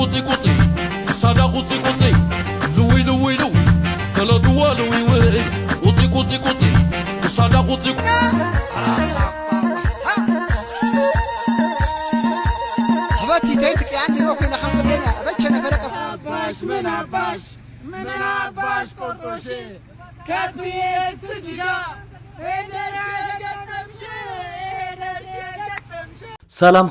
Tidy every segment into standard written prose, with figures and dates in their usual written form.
قوتي قوتي صدا قوتي قوتي لوي لوي لوي كلا دوا لوي وي قوتي قوتي قوتي صدا قوتي حباتي تيتك عندي وفينا خمس لينا بتشنا فرق باش من عباش قرطوشي كافي سجدا ሰላም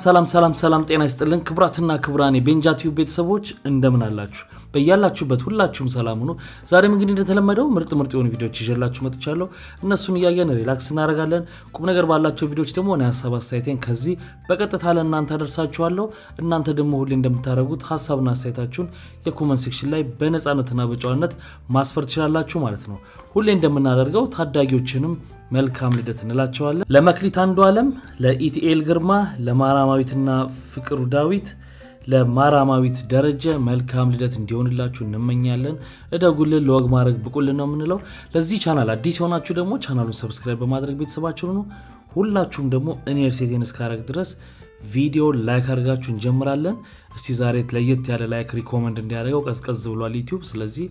ጤና ይስጥልን ክብራትና ክብራኔ ቤንጃቲው ቤተሰቦች እንደምን አላችሁ በያላችሁበት ሁላችሁም ሰላም ሁኑ ዛሬም እንግዲህ እንደተለመደው ምርጥ የሆኑ ቪዲዮዎች ይዤላችሁ መጥቻለሁ እነሱን ያያየን ሪላክስ እናደርጋለን ቁም ነገር ባላችሁ ቪዲዮዎች ደግሞ እኔ ሐሳብ አስተያየቴን ከዚህ በቀጥታ ለእናንተ አደርሳችኋለሁ እናንተ ደግሞ ሁሌ እንደምታደርጉት ሐሳብና አስተያየታችሁን የኮሜንት ሴክሽን ላይ በነጻነትና በጨዋነት ማስፈር ትችላላችሁ ማለት ነው ሁሌ እንደምናደርገው ታዳጊዎችንም መልካም ልደት እንላቸዋለን ለመክሊት አንዱ ዓለም ለኢቲኤል ግርማ ለማራማዊትና ፍቅሩ ዳዊት ለማራማዊት ደረጀ መልካም ልደት እንዲሆንላችሁ እንመኛለን እደጉልን ለወግ ማድረግ ብቁልን ነው የምንለው ለዚህ ቻናል አዲስ ሆናችሁ ደግሞ ቻናሉን ሰብስክራይብ በማድረግ ቤተሰባችሁ ነው ሁላችሁም ደግሞ እኔ ርሴቴን እስካረግ ድረስ ቪዲዮ ላይክ አድርጋችሁ እንጀምራለን እስቲ ዛሬ ለየት ያለ ላይክ ሪኮመንድ እንዲያደርገው ቀስቀስ ብሏል ዩቲዩብ ስለዚህ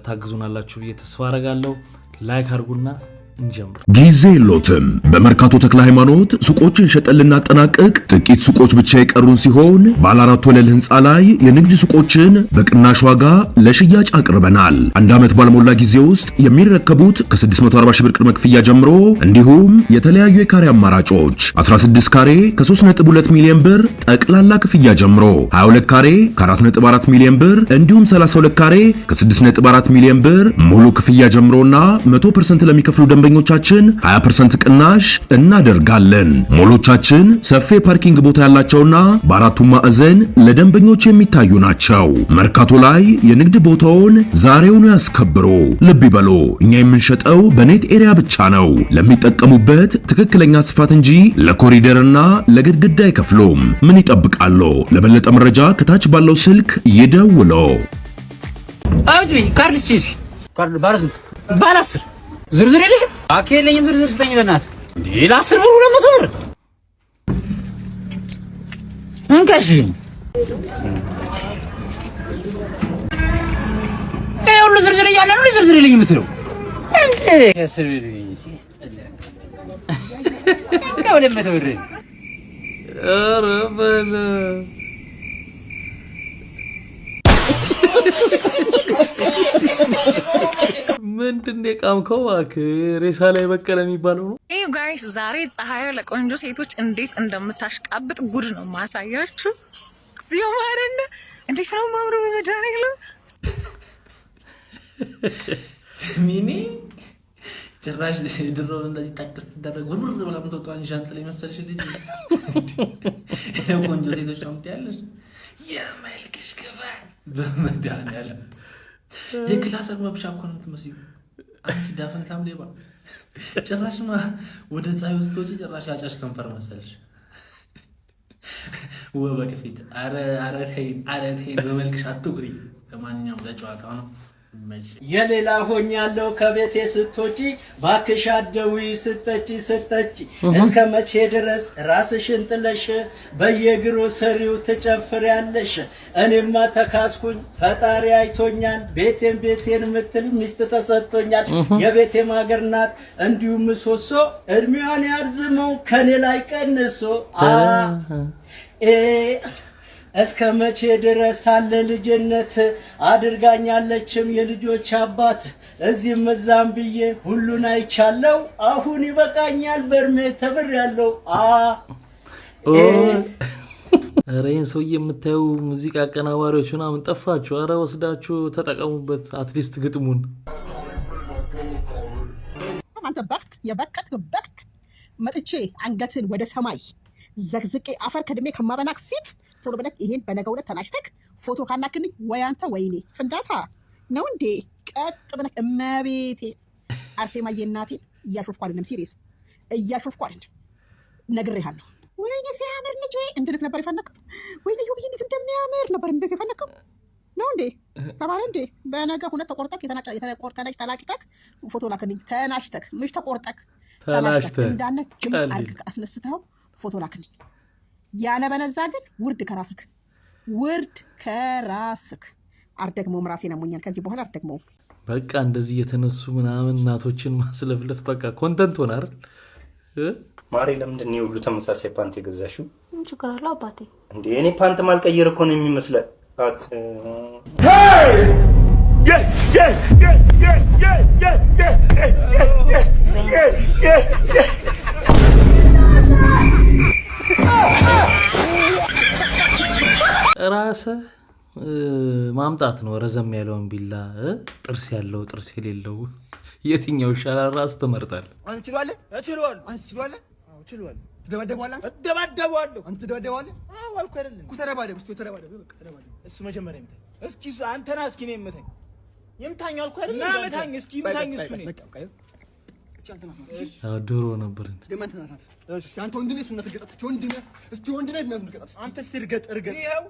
ታግዙናላችሁ ብዬ ተስፋ አደርጋለሁ ላይክ አድርጉና ጊዜ ሎትም በመርካቶ ተክለ ሃይማኖት ሱቆችን ሸጠልና አጠናቀቅ ጥቂት ሱቆች ብቻ የቀሩን ሲሆን ባለ 4 ወለል ህንጻ ላይ የንግድ ሱቆችን በቅናሽ ዋጋ ለሽያጭ አቅርበናል አንድ አመት ባልሞላ ጊዜ ውስጥ የሚረከቡት ከ640 ሺህ ብር ቅድመ ክፍያ ጀምሮ እንዲሁም የተለያዩ የካሬ አማራጮች 16 ካሬ ከ3.2 ሚሊዮን ብር ጠቅላላ ክፍያ ጀምሮ 22 ካሬ ከ4.4 ሚሊዮን ብር እንዲሁም 32 ካሬ ከ6.4 ሚሊዮን ብር ሙሉ ክፍያ ጀምሮና 100% ለሚከፍሉ ደንበኞቻችን 20% ቅናሽ እናደርጋለን ሞሎቻችን ሰፊ ፓርኪንግ ቦታ ያላቸውና በአራቱ ማዕዘን ለደንበኞች የሚታዩ ናቸው መርካቶ ላይ የንግድ ቦታውን ዛሬውኑ ያስከብሩ ልብ ይበሉ እኛ የምንሸጠው በኔት ኤሪያ ብቻ ነው ለሚጠቀሙበት ትክክለኛ ስፋት እንጂ ለኮሪደርና ለግድግዳ አይከፍሉም ምን ይጠብቃሉ ለበለጠ መረጃ ከታች ባለው ስልክ ይደውሉ አውጂ ካርድ ስጪ ካርድ ባላስ ዝርዝር የለሽ አከለኝም ዝርዝር ስጠኝ በእናት ሌላ 10 ብር 200 ብር እንካሽ ሁሉ ዝርዝር እያለ ነው ዝርዝር የለኝ የምትለው እንዴ ከስር ይልኝ ከወለ መተብር አረበለ ምንድነው ቃምከው ሬሳ ላይ በቀለ የሚባለው ነው ኤ ጋይስ ዛሬ ፀሐዩ ለቆንጆ ሴቶች እንዴት እንደምታሽቃብጥ ጉድ ነው ማሳያችሁ እግዚኦ ማረነ እንዴት ነው ማምሩ በመዳኔሉ ሚኒ ጭራሽ ድሮ እንደዚህ ታክስ ተደረገ ወር ብላ ምትወጣን ሻንት ላይ መሰልሽ ልጅ ቆንጆ ሴቶች ነው ያለሽ የማልከሽ ከፋ በመዳኔሉ የክላስ መብሻ እኮ ነው የምትመስዪው አንቺ ዳፈንታም ሌባ ጭራሽማ ወደ ፀሐይ ውስጥ ወጪ ጭራሽ ያጫሽ ከንፈር መሰለሽ ወበከፊት አረ ተይ በመልክሽ አትቁሪ ለማንኛውም ለጨዋታው ነው የሌላ ሆኛለሁ ከቤቴ ስትወጪ ባክሽ አደዊ ስትጠጪ እስከ መቼ ድረስ ራስሽን ጥለሽ በየግሮሰሪው ትጨፍሪያለሽ እኔማ ተካስኩኝ ፈጣሪ አይቶኛል ቤቴን ምትል ሚስት ተሰጥቶኛል የቤቴ ማገር ናት እንዲሁም ምሰሶ እድሜዋን ያርዝመው ከኔ ላይ ቀንሶ እስከ መቼ ድረስ አለ ልጅነት አድርጋኛለችም የልጆች አባት እዚህም እዛም ብዬ ሁሉን አይቻለው አሁን ይበቃኛል በርሜ ተብሬያለሁ አሬን ሰው የምታዩ ሙዚቃ አቀናባሪዎች ምናምን ጠፋችሁ አረ ወስዳችሁ ተጠቀሙበት አትሊስት ግጥሙን አንተ በክት መጥቼ አንገትን ወደ ሰማይ ዘግዝቄ አፈር ከድሜ ከማበናክ ፊት ቶሎ ብለህ ይሄን በነገው ዕለት ተናሽተክ ፎቶ ካናክልኝ ወይ አንተ ወይኔ ፍንዳታ ነው እንዴ ቀጥ ብለህ እመቤቴ አርሴማዬ እናቴ እያሾፍኩ አይደለም ሲሪየስ እያሾፍኩ አይደለም ነግሬሃለሁ ወይኔ ሲያምር ልጅ እንድልክ ነበር የፈነከው ወይኔ ይሁን እንዴት እንደሚያምር ነበር እንድልክ የፈነከው ነው እንዴ ተባለ እንዴ በነገ ሁለት ተቆርጠክ የተቆርጠለች ተላጭተክ ፎቶ ላክልኝ ተናሽተክ ምሽ ተቆርጠክ ተናሽተክ እንዳነ ጅም አርግ አስነስተው ፎቶ ላክልኝ ያለ በነዛ ግን ውርድ ከራስክ ውርድ ከራስክ። አርደግሞም ራሴን አሞኛል። ከዚህ በኋላ አርደግሞም። በቃ እንደዚህ የተነሱ ምናምን እናቶችን ማስለፍለፍ በቃ ኮንተንት ሆነ አይደል? ማሬ ለምንድን ነው ሁሉ ተመሳሳይ ፓንት የገዛሽው? ምን ችግር አለው አባቴ? እንዴ እኔ ፓንት ማልቀየር እኮ ነው የሚመስለው። ራስህ ማምጣት ነው። ረዘም ያለውን ቢላ ጥርስ ያለው ጥርስ የሌለው የትኛው ይሻላል? ራስ ትመርጣለህ። አንተ ትችላለህ? እችላለሁ። አንተ ትችላለህ? አዎ እችላለሁ። ትደባደባለህ? እደባደባለሁ። አንተ ትደባደባለህ? አዎ አልኩ አይደለም እኮ ተደባደብ። እስኪ ተደባደብ። በቃ ተደባደብ። እሱ መጀመሪያ ይምታኝ። እስኪ አንተና እስኪ ነው የምታኝ። ይምታኝ አልኩ አይደለም? ና መታኝ። እስኪ ይምታኝ እሱ ነው። በቃ ድሮ ነበር እንዴ? አንተ ወንድ ነህ። እሱን ትገጣት። እስቲ ወንድ ነህ። ትገጣት። አንተ እስቲ እርገጥ። ይኸው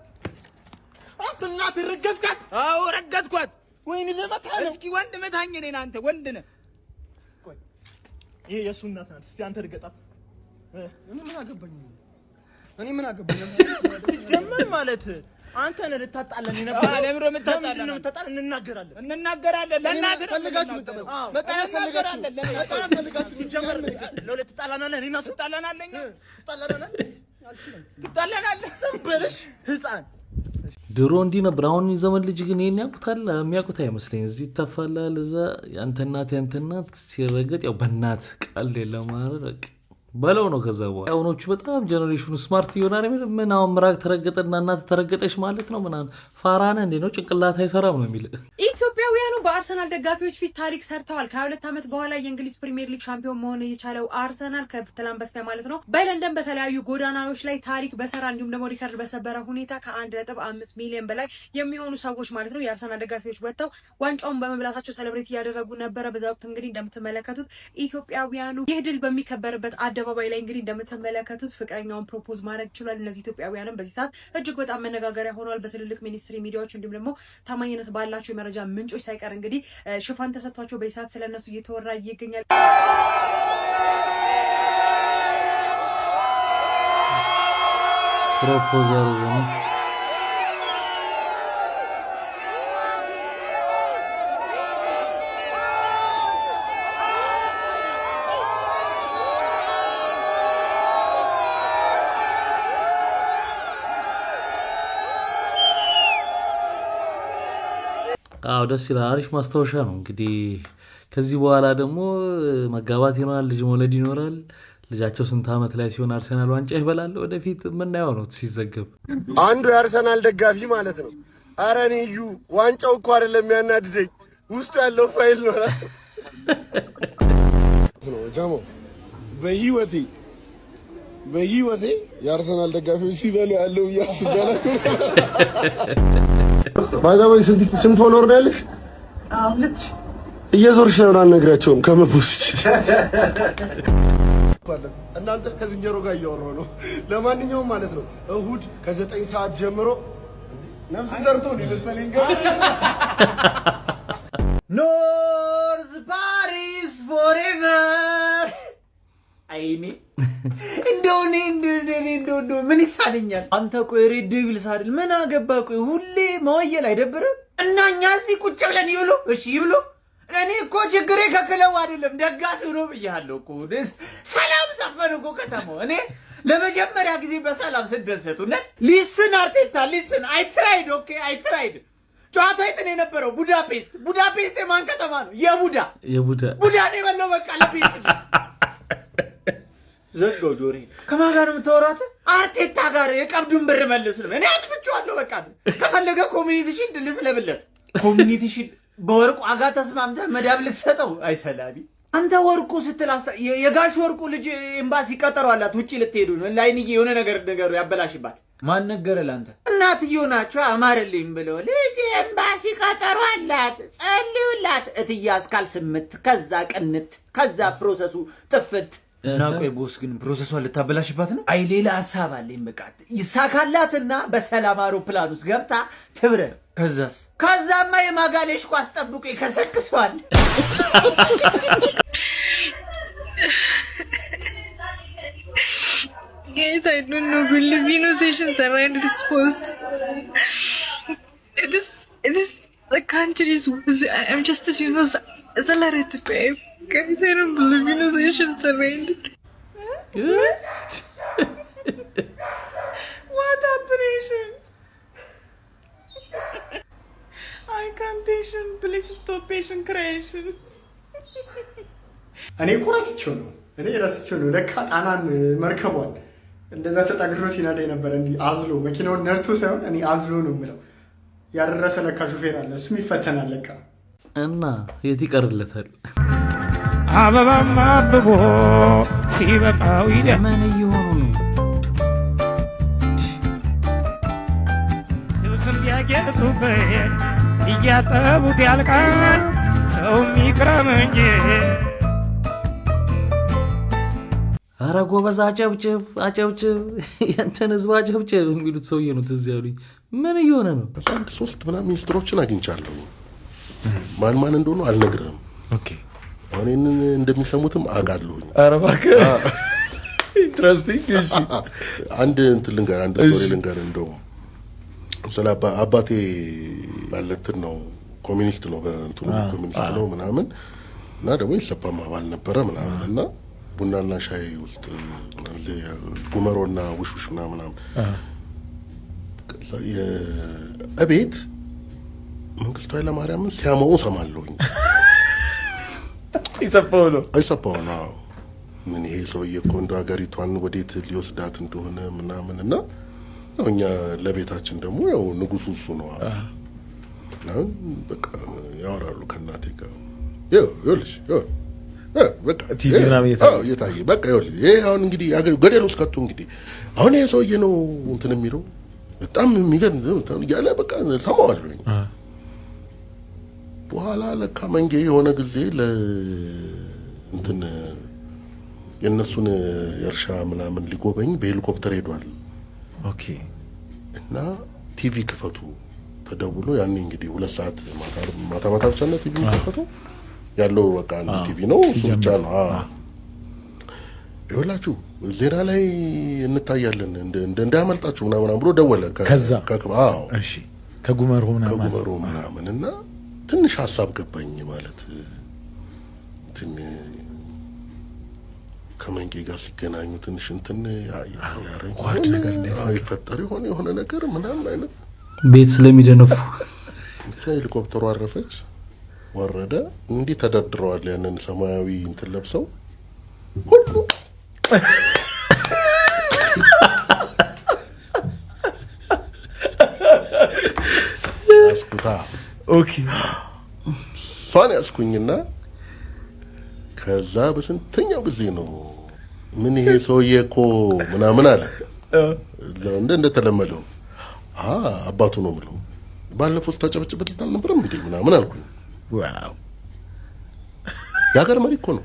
አንተ እናትህ ረገጥካት። አዎ ረገጥኳት። ወይኔ ለማታ ነው። እስኪ ወንድ መታኝ። እኔን አንተ ወንድ ነህ። ቆይ ይሄ የእሱ እናት ናት። እስቲ አንተ እርገጣት። እኔ ምን አገባኝ? ጀመር ማለት አንተ ነህ ልታጣለን ነበር። ለምን የምታጣለን? እንናገራለን። ለእናትህ ፈልጋችሁ መጣላት ፈልጋችሁ ሲጀመር ለሁለት ተጣላናለን። እኔና እሱ ተጣላናለኝ። ትጣላናለህ በለሽ ህፃን። ድሮ እንዲህ ነበር። አሁን ዘመን ልጅ ግን ይሄን ያውቁታል? የሚያውቁት አይመስለኝ። እዚህ ይተፋላል፣ እዛ ያንተ እናት ሲረገጥ ያው በእናት ቃል የለም ማለት በለው ነው። ከዛ በኋላ አሁኖቹ በጣም ጀነሬሽኑ ስማርት ይሆናል። ምን አሁን ምራቅ ተረገጠና እናት ተረገጠሽ ማለት ነው ምናምን ፋራነ እንዴ ነው ጭንቅላት አይሰራም ነው የሚል። ኢትዮጵያውያኑ በአርሰናል ደጋፊዎች ፊት ታሪክ ሰርተዋል። ከ22 ዓመት በኋላ የእንግሊዝ ፕሪሚየር ሊግ ሻምፒዮን መሆን የቻለው አርሰናል ከትላንት በስቲያ ማለት ነው በለንደን በተለያዩ ጎዳናዎች ላይ ታሪክ በሰራ እንዲሁም ደግሞ ሪከርድ በሰበረ ሁኔታ ከ1.5 ሚሊዮን በላይ የሚሆኑ ሰዎች ማለት ነው የአርሰናል ደጋፊዎች ወጥተው ዋንጫውን በመብላታቸው ሴሌብሬት እያደረጉ ነበረ። በዛ ወቅት እንግዲህ እንደምትመለከቱት ኢትዮጵያውያኑ ይህ ድል በሚከበርበት አደባባይ ላይ እንግዲህ እንደምትመለከቱት ፍቅረኛውን ፕሮፖዝ ማድረግ ችሏል። እነዚህ ኢትዮጵያውያንም በዚህ ሰዓት እጅግ በጣም መነጋገሪያ ሆነዋል። በትልልቅ ሚኒስትሪ ሚዲያዎች እንዲሁም ደግሞ ታማኝነት ባላቸው የመረጃ ምንጮች ሳይቀር እንግዲህ ሽፋን ተሰጥቷቸው በዚህ ሰዓት ስለነሱ እየተወራ ይገኛል። ፕሮፖዛሉ ደስ ይላል። አሪፍ ማስታወሻ ነው። እንግዲህ ከዚህ በኋላ ደግሞ መጋባት ይኖራል፣ ልጅ መውለድ ይኖራል። ልጃቸው ስንት ዓመት ላይ ሲሆን አርሰናል ዋንጫ ይበላል። ወደፊት የምናየው ነው ሲዘገብ። አንዱ የአርሰናል ደጋፊ ማለት ነው ኧረ እኔ እዩ ዋንጫው እኮ አይደለም የሚያናድደኝ ውስጡ ያለው ፋይል ነው ጃሞ በህይወቴ የአርሰናል ደጋፊዎች ሲበሉ ያለው እያስገለ ባይዛወይ ስንት ፎሎወር ነው ያለሽ? እየዞርሽ ነው አልነግራቸውም ከመፖስት እናንተ ከዝንጀሮ ጋር እያወራሁ ነው። ለማንኛውም ማለት ነው እሁድ ከ9 ሰዓት ጀምሮ ነፍስ ዘርቶ ነው ለሰለኝ ጋር ኖርዝ ፓሪስ ፎሬቨር አይኔ እንደው ምን ይሳነኛል? አንተ ቆይ ሬድ ዴቪልስ አይደል? ምን አገባ? ቆይ ሁሌ መወየል አይደብርም? እና እኛ እዚህ ቁጭ ብለን ይብሉ እሺ ይብሉ። እኔ እኮ ችግሬ ከክለቡ አይደለም ደጋፊው ነው ብያለሁ እኮ። ሰላም ሰፈን እኮ ከተማው። እኔ ለመጀመሪያ ጊዜ በሰላም ስደሰቱ ነት ሊስን አርቴታ ሊስን አይ ትራይድ ኦኬ አይ ትራይድ ጨዋታ የት ነው የነበረው? ቡዳፔስት የማን ከተማ ነው? የቡዳ ነው የበለው በቃ ለፊት ዘጋው ጆሪ። ከማን ጋር የምታወራት? አርቴታ ጋር። የቀብዱን ብር መልስ ነው። እኔ አጥፍቼዋለሁ በቃ። ከፈለገ ኮሚኒቲ ሺልድ ልስለብለት። ኮሚኒቲ ሺልድ በወርቁ ዋጋ ተስማምተህ መዳብ ልትሰጠው አይሰላቢ። አንተ ወርቁ ስትል የጋሽ ወርቁ ልጅ ኤምባሲ ቀጠሯላት ውጪ ልትሄዱ ነው። ላይንዬ የሆነ ነገር ያበላሽባት። ማን ነገረ ላንተ? እናትየው ናቸው አማረልኝ ብለው ልጅ ኤምባሲ ቀጠሯላት። ጸልዩላት። እትያስ ካልስምት ከዛ ቅንት ከዛ ፕሮሰሱ ጥፍት እና ቆይ ቦስ ግን ፕሮሰሷን ልታበላሽባት ነው? አይ ሌላ ሐሳብ አለኝ። በቃ ይሳካላትና በሰላም አውሮፕላን ውስጥ ገብታ ትብረር። ከዛማ የማጋሌሽ ኳስ ጠብቆ ይከሰክሷል። Guys, I don't know. Filipino sessions around this post. It is the countries. I'm just as you know, it's a letter to pay. Guys, I don't believe Filipino sessions around it. What operation? I can't patient. Please stop patient creation. እኔ እኮ ረስቼው ነው ለካ ጣናን መርከቧን እንደዛ ተጣግሮ ሲነዳ ነበር እንዴ አዝሎ መኪናውን ነርቶ ሳይሆን እኔ አዝሎ ነው የምለው ያደረሰ ለካ ሹፌር አለ እሱም ይፈተናል ለካ እና የት ይቀርለታል አበባማ አብቦ ሲበቃው ይላል ምን እየሆኑ ነው ስም ያጌጡበት እያጠቡት ያልቃል ሰው የሚክረም እንጂ አረ ጎበዝ አጨብጭብ ያንተን ህዝብ አጨብጭብ የሚሉት ሰውዬ ነው ትዝ ያሉኝ ምን እየሆነ ነው አንድ 3 ምናምን ሚኒስትሮችን አግኝቻለሁ ማን እንደሆነ አልነግርህም ኦኬ አሁን እንደሚሰሙትም አጋለሁኝ አረ እባክህ ኢንትረስቲንግ እሺ አንድ ስቶሪ ልንገር እንደው ስለ አባቴ ባለትን ነው ኮሚኒስት ነው በእንትኑ ኮሚኒስት ነው ምናምን እና ደግሞ ይሰፓም አባል ነበረ ምናምን እና ቡናና ሻይ ውስጥ ጉመሮና ውሽውሽ ምናምን የአቤት መንግስቱ ኃይለ ማርያምን ሲያማው ሰማለሁኝ አይሰፓው ነው ምን ይሄ ሰውዬ እኮ እንደ ሀገሪቷን ወዴት ሊወስዳት እንደሆነ ምናምን እና እኛ ለቤታችን ደግሞ ያው ንጉሱ እሱ ነው ነው በቃ ያወራሉ ከናቴ ጋር ይኸውልሽ በቃ ቲቪና የታየ በቃ ይኸውልሽ ይሄ አሁን እንግዲህ ገደል ውስጥ ከቱ እንግዲህ አሁን ይሄ ሰውዬ ነው እንትን የሚለው በጣም የሚገርም ያለ በቃ ሰማዋለሁኝ በኋላ ለካ መንጌ የሆነ ጊዜ እንትን የነሱን የእርሻ ምናምን ሊጎበኝ በሄሊኮፕተር ሄዷል ኦኬ እና ቲቪ ክፈቱ ተደውሎ ያኔ እንግዲህ 2 ሰዓት ማታ ብቻ ነው ቲቪ ክፈቱ ያለው በቃ ቲቪ ነው እሱ ብቻ ነው ይኸውላችሁ ዜና ላይ እንታያለን እንዳያመልጣችሁ ምናምን ብሎ ደወለ ከዛ እሺ ከጉመሮ ምናምን እና ትንሽ ሐሳብ ገባኝ ማለት ከመንጌ ጋር ሲገናኙ ትንሽ እንትን ጓድ ነገር ይፈጠር የሆነ ነገር ምናምን አይነት ቤት ስለሚደነፉ ብቻ ሄሊኮፕተሩ አረፈች ወረደ እንዲህ ተደርድረዋል ያንን ሰማያዊ እንትን ለብሰው ሁሉ አስኩታ ኦኬ ፋን ያስኩኝና ከዛ በስንተኛው ጊዜ ነው ምን ይሄ ሰውዬ እኮ ምናምን አለ እንደተለመደው አባቱ ነው ምለው ባለፈው ተጨብጭብለት አልነበረም እንዴ ምናምን አልኩኝ ዋው ያገር መሪ እኮ ነው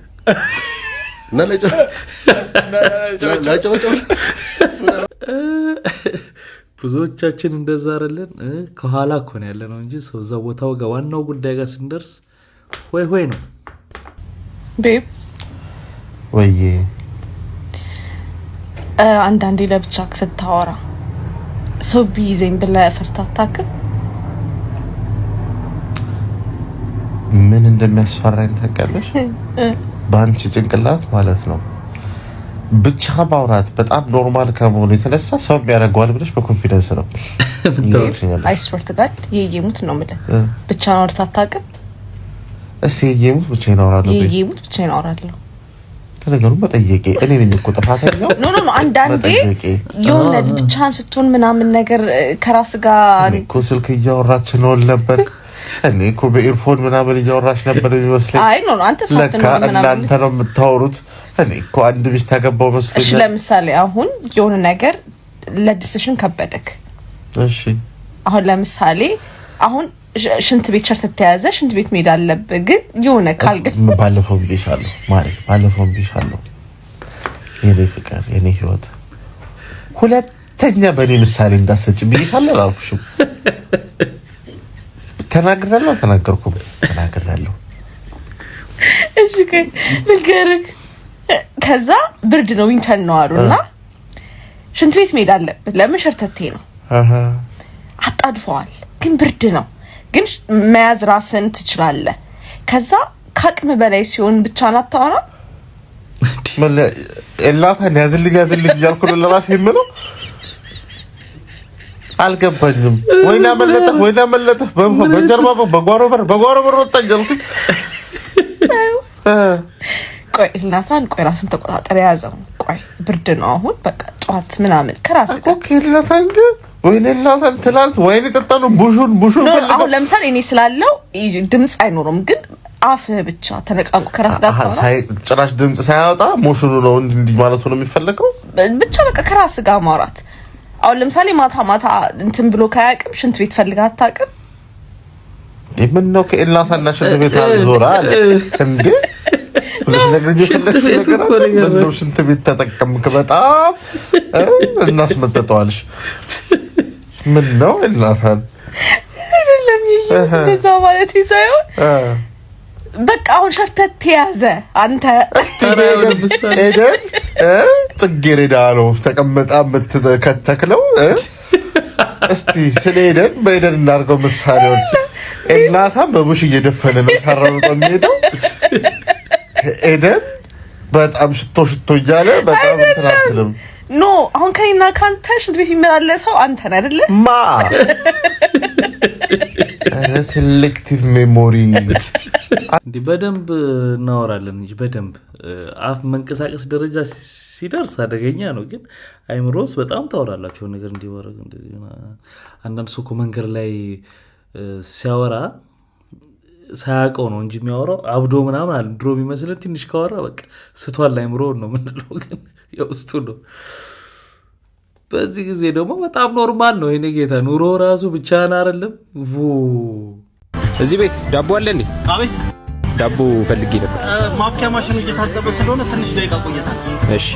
እና ለጨብጨብ ብዙዎቻችን እንደዛ አይደለን ከኋላ እኮ ነው ያለነው እንጂ ሰው እዛ ቦታው ጋር ዋናው ጉዳይ ጋር ስንደርስ ሆይ ነው ቤብ ወይ አንዳንዴ ለብቻ ስታወራ ሰው ቢይዘኝ ብለህ ፈርታታክ ምን እንደሚያስፈራኝ ታውቂያለሽ ባንቺ ጭንቅላት ማለት ነው ብቻ ማውራት በጣም ኖርማል ከመሆኑ የተነሳ ሰው የሚያደርገዋል ብለሽ በኮንፊደንስ ነው አይ ስዌር ቱ ጋድ የየሙት ነው ማለት ብቻ ነው አውርታታክ እሺ የየሙት ብቻ ይኖራሉ ለነገሩ በጠየቄ እኔ ነኝ እኮ ጥፋተኛው ኖ አንዳንዴ የሆነ ብቻን ስትሆን ምናምን ነገር ከራስ ጋር እኮ ስልክ እያወራች ነው ነበር እኔ እኮ በኢርፎን ምናምን እያወራች ነበር የሚመስለኝ አይ ኖ አንተ ሳትነው ምናምን እናንተ ነው የምታወሩት እኔ እኮ አንድ ቢስ ታገባው መስሎኝ እሺ ለምሳሌ አሁን የሆነ ነገር ለዲሲሽን ከበደክ እሺ አሁን ለምሳሌ አሁን ሽንት ቤት ቸርት ተያዘ ሽንት ቤት መሄድ አለበት ግን የሆነ ካልገ ባለፈው ቢሻለው ማለት ባለፈው ቢሻለው የኔ ፍቅር የኔ ህይወት ሁለተኛ በኔ ምሳሌ እንዳሰጭ ቢሻለው አልኩሽም ተናግሬያለሁ እሺ ከነገርክ ከዛ ብርድ ነው ዊንተር ነው አሉና ሽንት ቤት መሄድ አለብን። ለምን ሸርተቴ ነው አጣድፈዋል። ግን ብርድ ነው። ግን መያዝ ራስን ትችላለህ። ከዛ ከአቅም በላይ ሲሆን ብቻ ናታውና ኤላታን ያዝልኝ እያልኩ ነው ለራሴ የምለው። አልገባኝም። ወይና መለጠ በጀርባ በጓሮ በር ወጣኝ አልኩኝ። ቆይ ኤላታን ቆይ ራስን ተቆጣጠር ያዘው። ቆይ ብርድ ነው አሁን በቃ ጧት ምናምን ከራስ እኮ ኤላታን ወይኔ ኤላታን ትላንት ወይኔ ጠጣሉ ቡሹን አሁን ለምሳሌ እኔ ስላለው ድምጽ አይኖርም ግን አፍ ብቻ ተነቃንቆ ከራስ ጋር ጭራሽ ድምጽ ሳያወጣ ሞሽኑ ነው እንዲህ ማለቱ ነው የሚፈልገው። ብቻ በቃ ከራስ ጋር ማውራት። አሁን ለምሳሌ ማታ እንትን ብሎ ካያቅም ሽንት ቤት ፈልጋ አታውቅም። ምን ነው ከኤላታና ሽንት ቤት አልዞራ እንዴ? ሽንት ቤት ተጠቀምክ በጣም እናስመጠጠዋልሽ። ምን ነው ኤላታን አይደለም ይሄ ማለት ይሳይሆን በቃ አሁን ሸርተት ያዘ አንተ ኤደን ጽጌረዳ ነው ተቀመጣ የምትከተክለው። እስቲ ስለ ኤደን በኤደን እናድርገው ምሳሌውን። ኤላታን በቡሽ እየደፈነ ነው ሳራው የሚሄደው። ኤደን በጣም ሽቶ እያለ በጣም ትራትልም ኖ አሁን ከኔና ካንተ ሽንት ቤት የሚመላለሰው አንተ ነህ አይደለ? ማ ሴሌክቲቭ ሜሞሪ እንዴ በደንብ እናወራለን እንጂ በደንብ አፍ መንቀሳቀስ ደረጃ ሲደርስ አደገኛ ነው። ግን አይምሮስ በጣም ታወራላችሁ ነገር እንዲወረግ እንደዚህ አንዳንድ ሰው መንገር ላይ ሲያወራ ሳያውቀው ነው እንጂ የሚያወራው አብዶ ምናምን አለ ድሮ ቢመስልን ትንሽ ካወራ በቃ ስቷል አይምሮ ነው ምንለው። ግን የውስጡ ነው። በዚህ ጊዜ ደግሞ በጣም ኖርማል ነው። የኔ ጌታ ኑሮ ራሱ ብቻህን አይደለም። እዚህ ቤት ዳቦ አለ እንዴ? አቤት ዳቦ ፈልጌ ነበር። ማብኪያ ማሽኑ እየታጠበ ስለሆነ ትንሽ ደቂቃ ቆይታል። እሺ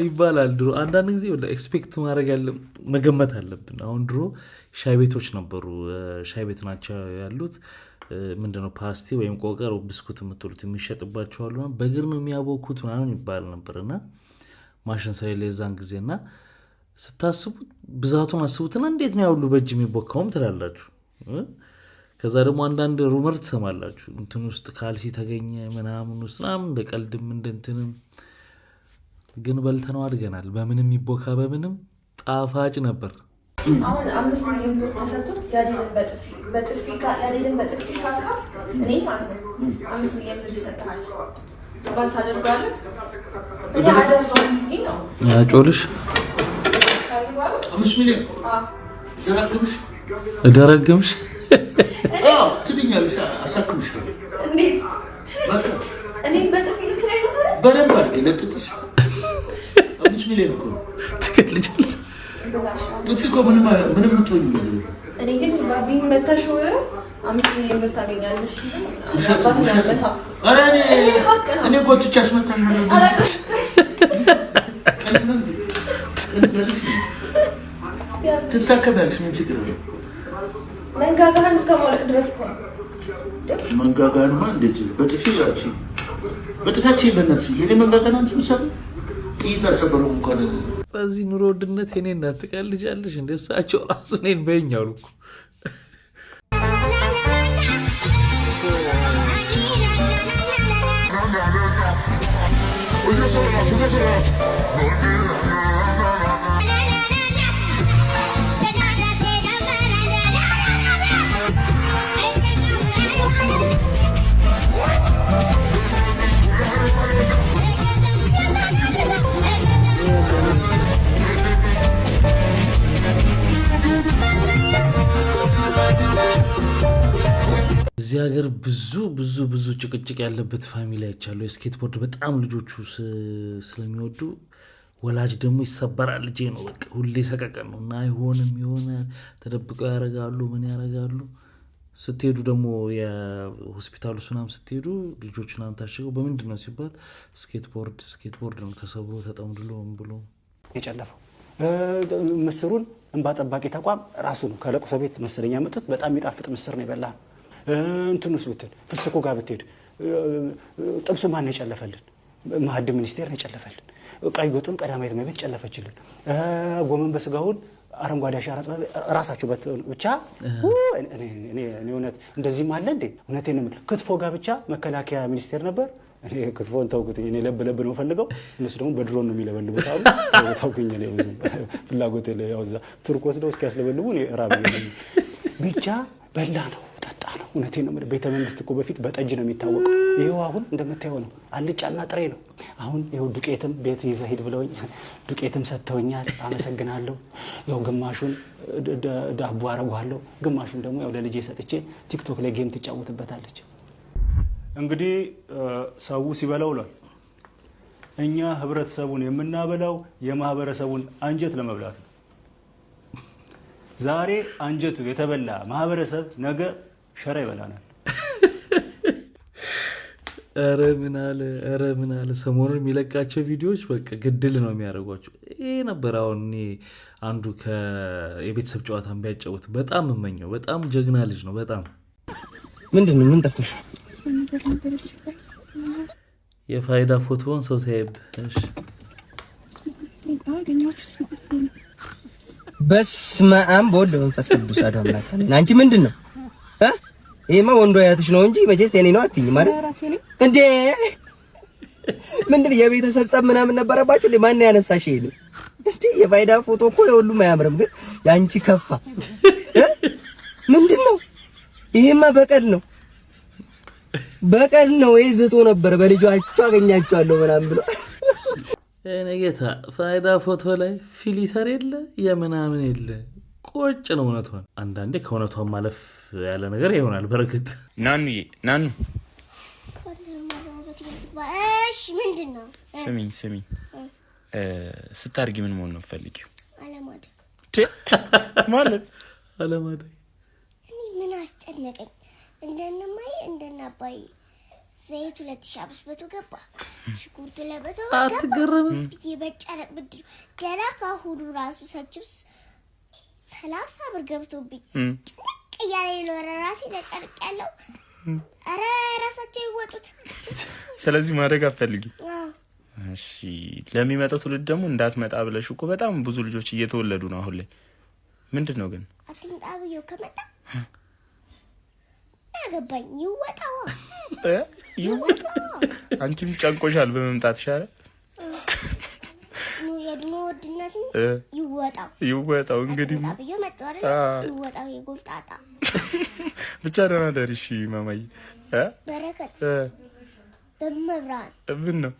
ይባላል ድሮ። አንዳንድ ጊዜ ወደ ኤክስፔክት ማድረግ መገመት አለብን። አሁን ድሮ ሻይ ቤቶች ነበሩ። ሻይ ቤት ናቸው ያሉት። ምንድነው ፓስቲ ወይም ቆቀር ብስኩት የምትሉት የሚሸጥባቸው አሉ። በእግር ነው የሚያቦኩት ምናምን ይባል ነበርና ማሽን ስለሌለ የዛን ጊዜና ስታስቡት ብዛቱን አስቡትና እንዴት ነው ያውሉ በእጅ የሚቦካውም ትላላችሁ። ከዛ ደግሞ አንዳንድ ሩመር ትሰማላችሁ እንትን ውስጥ ካልሲ ተገኘ ምናምን ውስጥ ምናምን እንደ ቀልድም እንደ እንትንም። ግን በልተነው አድገናል። በምንም ይቦካ በምንም ጣፋጭ ነበር። አሁን 5 ሚሊዮን ብር ተሰጥቶ ያዴልን በጥፊ ካካ እኔ ማለት ነው 5 ሚሊዮን ብር ይሰጣል። ባል ታደርጋለህ እኔ አደርጋለሁ ነው ያጮልሽ 5 ሚሊዮን ደረግምሽ ትድኛለሽ አሳክምሽ እንዴት እኔ በጥፊ ልትለኝ ነው በደንብ አድርጌ ለጥጥሽ 5 ሚሊዮን እኮ ትገልጫለሽ። ጥፊ እኮ ምንም ትሆኝ እኔ ግን ባቢን መታሽው 5 ሚሊዮን ብር ታገኛለሽ። እኔ ጎትቻ አስመታኝ ነው ትታከቢያለሽ። ምን ችግር አለ? መንጋጋህን እስከ ማውለቅ ድረስ እኮ ነው። መንጋጋህንማ እንዴት በጥፊ ያቺ በጥፋችን በእናትሽ የኔ መንጋጋን አንቺ ምሳሌ ጥይት አልሰበረውም እንኳን። በዚህ ኑሮ ውድነት የኔ እናትቀልጃለሽ እንደ እሳቸው ራሱ እኔን በይኛሉ እኮ እዚህ ሀገር ብዙ ጭቅጭቅ ያለበት ፋሚሊ አይቻለሁ። የስኬትቦርድ በጣም ልጆቹ ስለሚወዱ ወላጅ ደግሞ ይሰበራል ልጄ ነው በቃ ሁሌ ሰቀቀን ነው እና አይሆንም የሆነ ተደብቀው ያረጋሉ ምን ያረጋሉ። ስትሄዱ ደግሞ የሆስፒታሉ ሱናም ስትሄዱ ልጆቹ ናም ታሽገው በምንድነው ሲባል ስኬትቦርድ ነው ተሰብሮ ተጠምድሎ ብሎ የጨለፈው ምስሩን እንባ ጠባቂ ተቋም ራሱ ነው ከለቅሶ ቤት መስለኛ መጥቶ በጣም የሚጣፍጥ ምስር ነው የበላ እንትኑስ ብትል ፍስኩ ጋር ብትሄድ ጥብሱ ማን ነው የጨለፈልን? ማዕድን ሚኒስቴር ነው የጨለፈልን። ቀይ ወጡን ቀዳማዊት እመቤት ጨለፈችልን። ጎመን በስጋውን አረንጓዴ አሻራ ራሳችሁ ብቻ እኔ እውነት እንደዚህም አለ እንዴ? እውነቴን ነው የምልህ። ክትፎ ጋር ብቻ መከላከያ ሚኒስቴር ነበር። እኔ ክትፎን ተውኩት። እኔ ለብ ነው ፈልገው፣ እነሱ ደግሞ በድሮን ነው የሚለበልቡት አሉ። ተውኩኝ። እኔ ፍላጎት ያው እዛ ቱርክ ወስደው እስኪያስለበልቡ እኔ ራብ ብቻ በላ ነው ጠጣ ነው። እውነቴን ነው የምልህ። ቤተ መንግስት እኮ በፊት በጠጅ ነው የሚታወቀው። ይኸው አሁን እንደምታየው ነው፣ አልጫና ጥሬ ነው። አሁን ይኸው ዱቄትም ቤት ይዘህ ሂድ ብለውኝ ዱቄትም ሰጥተውኛል። አመሰግናለሁ። ያው ግማሹን ዳቦ አረጋለሁ፣ ግማሹን ደግሞ ያው ለልጄ ሰጥቼ ቲክቶክ ላይ ጌም ትጫወትበታለች። እንግዲህ ሰው ሲበላው ውሏል። እኛ ህብረተሰቡን የምናበላው የማህበረሰቡን አንጀት ለመብላት ነው። ዛሬ አንጀቱ የተበላ ማህበረሰብ ነገ ሸራ ይበላናል። ኧረ ምን አለ ሰሞኑን የሚለቃቸው ቪዲዮዎች በቃ ግድል ነው የሚያደርጓቸው። ይሄ ነበር አሁን እኔ አንዱ የቤተሰብ ጨዋታ ቢያጫውት በጣም እመኘው። በጣም ጀግና ልጅ ነው። በጣም ምንድነው? ምን ጠፍተሽ? የፋይዳ ፎቶውን ሰው ሳይብሽ በስመ አብ በወልድ በመንፈስ ቅዱስ አሐዱ አምላክ አሜን። አንቺ ምንድነው? ይሄማ ወንዶ አያትሽ ነው እንጂ መቼስ የኔ ነው አትይኝ ማለት እንዴ? ምንድነው? የቤተሰብ ጸብ ምናምን ነበረባችሁ እንዴ? ማን ያነሳሽ ይሄ ነው እንዴ? የፋይዳ ፎቶ እኮ የሁሉም አያምርም፣ ግን ያንቺ ከፋ። ምንድነው? ይሄማ በቀል ነው ይሄ ዝቶ ነበር በልጇቸው አገኛቸዋለሁ ምናምን ብሎ እኔ ጌታ ፋይዳ ፎቶ ላይ ፊሊተር የለ የምናምን የለ ቆጭ ነው እውነቷን። አንዳንዴ ከእውነቷን ማለፍ ያለ ነገር ይሆናል። በረከት ናኑዬ ናኑ እሺ ምንድነው? ስሚኝ ስታርጊ ምን መሆን ነው ፈልጊው? ማለት አለማደግ እኔ ምን አስጨነቀኝ? እንደነማይ እንደናባይ ዘይቱ 2500 ገባ፣ ሽንኩርቱ ለበቶ አትገረም? ይበጨረቅ ብድር ገና ካሁኑ ራሱ ሰችብስ 30 ብር ገብቶብኝ ጭንቅ እያለ ለወረ ራሴ ለጨርቅ ያለው አረ ራሳቸው ይወጡት። ስለዚህ ማድረግ አትፈልጊ? እሺ ለሚመጣው ትውልድ ደግሞ እንዳትመጣ ብለሽ እኮ በጣም ብዙ ልጆች እየተወለዱ ነው አሁን ላይ። ምንድነው ግን አትንጣ ብዬው ከመጣ አገባኝ ይወጣው አንቺም ጨንቆሻል በመምጣትሽ አይደል? የድሞ ወድነት ይወጣው እንግዲህ ይወጣው የጎፍጣጣ ብቻ ደህና ደሪ። እሺ ማማዬ በረከት በመብራን ምን ነው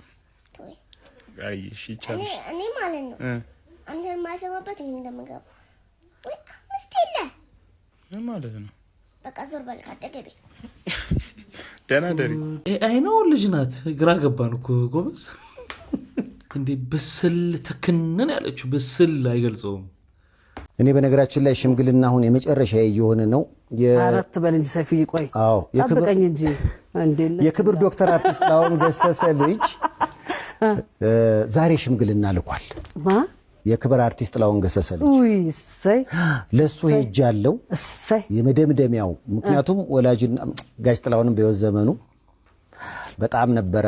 አይ እሺ ቻልሽ። እኔ ማለት ነው አንተ የማሰማበት እንደምገባ ወይ አምስት የለ ምን ማለት ነው? በቃ ዞር በል ካጠገቤ። ደህና ደሪ። አይ ነው ልጅ ናት። ግራ ገባን እኮ ጎበዝ። እንዴ ብስል ተክነን ያለችው ብስል አይገልጸውም። እኔ በነገራችን ላይ ሽምግልና አሁን የመጨረሻ እየሆነ ነው። አራት በል እንጂ ሰፊ ቆይ አዎ ጠብቀኝ እንጂ የክብር ዶክተር አርቲስት ጥላሁን ገሰሰ ልጅ ዛሬ ሽምግልና ልኳል። የክብር አርቲስት ጥላሁን ገሰሰ ልጅ ለሱ ሄጃለሁ የመደምደሚያው። ምክንያቱም ወላጅና ጋሽ ጥላሁንም በሕይወት ዘመኑ በጣም ነበረ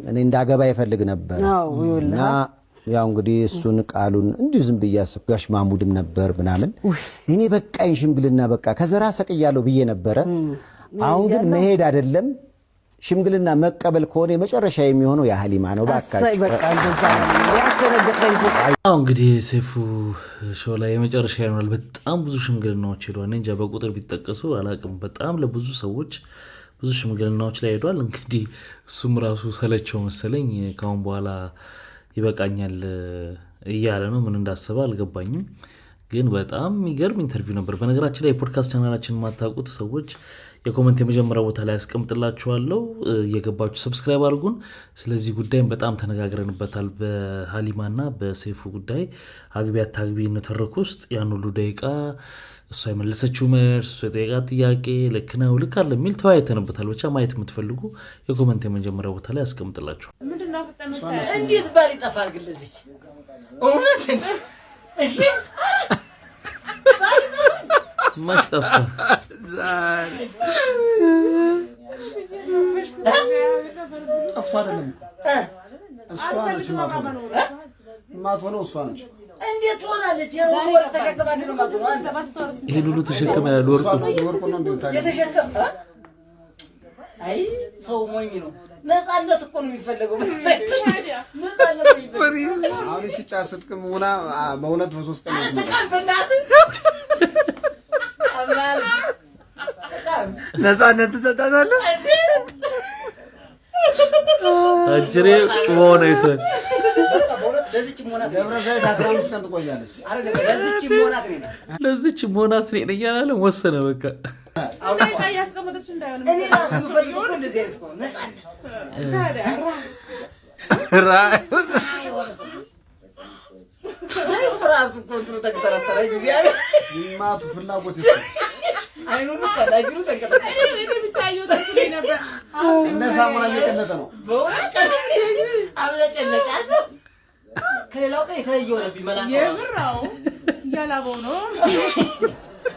እኔ እንዳገባ ይፈልግ ነበር እና ያው እንግዲህ እሱን ቃሉን እንዲሁ ዝም ብያስብ ጋሽ ማሙድም ነበር ምናምን እኔ በቃኝ ሽምግልና በቃ ከዘራ ሰቅያለሁ ብዬ ነበረ። አሁን ግን መሄድ አይደለም ሽምግልና መቀበል ከሆነ የመጨረሻ የሚሆነው የሀሊማ ነው። ባካችሁ አሁን እንግዲህ ሰይፉ ሾው ላይ የመጨረሻ ይሆናል። በጣም ብዙ ሽምግልናዎች ሄዷል። እንጃ በቁጥር ቢጠቀሱ አላቅም። በጣም ለብዙ ሰዎች ብዙ ሽምግልናዎች ላይ ሄዷል። እንግዲህ እሱም ራሱ ሰለቸው መሰለኝ ካሁን በኋላ ይበቃኛል እያለ ነው። ምን እንዳሰበ አልገባኝም። ግን በጣም የሚገርም ኢንተርቪው ነበር። በነገራችን ላይ የፖድካስት ቻናላችን የማታውቁት ሰዎች የኮሜንት የመጀመሪያ ቦታ ላይ ያስቀምጥላችኋለሁ። እየገባችሁ ሰብስክራይብ አድርጉን። ስለዚህ ጉዳይም በጣም ተነጋግረንበታል። በሀሊማና በሰይፉ ጉዳይ አግቢ አታግቢ እንተረኩ ውስጥ ያን ሁሉ ደቂቃ እሷ የመለሰችው መልስ፣ እሷ የጠየቃት ጥያቄ ልክ ነው ልክ አለ የሚል ተወያይተንበታል። ብቻ ማየት የምትፈልጉ የኮሜንት የመጀመሪያ ቦታ ላይ ያስቀምጥላችሁ። እንዴት ባል ይጠፋል ግን ለዚች እውነት እሺ ማሽ ጠፋ ጠፍቶ አይደለም እሷ ነች ማትሆነው እሷ ነች። እንዴት ትሆናለች? ወርቅ ተሸክማ ነው ማትሆነው። ይሄን ሁሉ ተሸክማ ያለ ወርቁ ነው እንደምታውቀው የተሸከመ አይ ሰው ሞኝ ነው። ነፃነት እኮ ነው የሚፈልገው። ነፃነት ነው የሚፈልገው። አሁን እቺ ጫት ስትቅም ሆና በእውነት በሶስት ቀን ነው ነፃነት ትሰጣታለህ። አጅሬ ጩኸው ነው ይቷል። ለዚች ሞናት ደብረ ዘይት 15 ቀን ትቆያለች። አይደለም ለዚች ሞናት ነው። ለዚች ሞናት ነው ያላለ ወሰነ በቃ አውቃ ያስቀመጠች እንዳይሆን እኔ ራሱ ፈልገው እንደዚህ አይነት ነው ነፃነት ፍራሱ ኮንትሮ ተከታተለ እግዚአብሔር ማቱ ፍላጎት አይኑን ካላጅሩ ተንቀጠቀጠ። እኔ ብቻ አይወጣች ነበር። እነ ሳሙና እየቀለጠ ነው። በእውነት አብለጨለጫት። ከሌላው ቀን የተለየው ነው ቢመላ የብራው ያላበው ነው።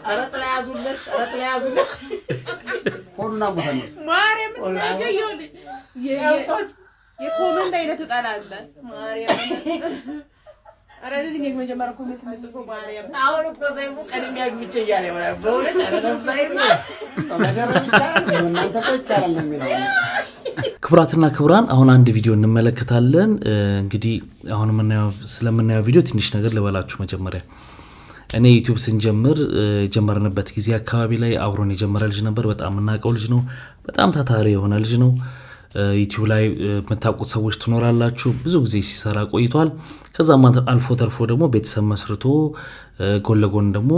ኧረ ጥላ ያዙለት ሆዱና ሞተነ ማርያም ታገየው የኮመንት አይነት እጣላለ ማርያም አረልኝ የመጀመሪያ ኮሜንት መስፎ ማርያም አሁን እኮ ዘይሙ ቀድም ያግብቼ እያለ ይሆናል። በእውነት አረም ዘይሙ እናንተ ተቻለ ነው የሚለው። ክብራትና ክብራን አሁን አንድ ቪዲዮ እንመለከታለን። እንግዲህ አሁን ስለምናየው ቪዲዮ ትንሽ ነገር ልበላችሁ። መጀመሪያ እኔ ዩቲዩብ ስንጀምር የጀመርንበት ጊዜ አካባቢ ላይ አብሮን የጀመረ ልጅ ነበር። በጣም የምናውቀው ልጅ ነው። በጣም ታታሪ የሆነ ልጅ ነው። ዩቲዩብ ላይ የምታውቁት ሰዎች ትኖራላችሁ። ብዙ ጊዜ ሲሰራ ቆይቷል። ከዛም አልፎ ተርፎ ደግሞ ቤተሰብ መስርቶ ጎን ለጎን ደግሞ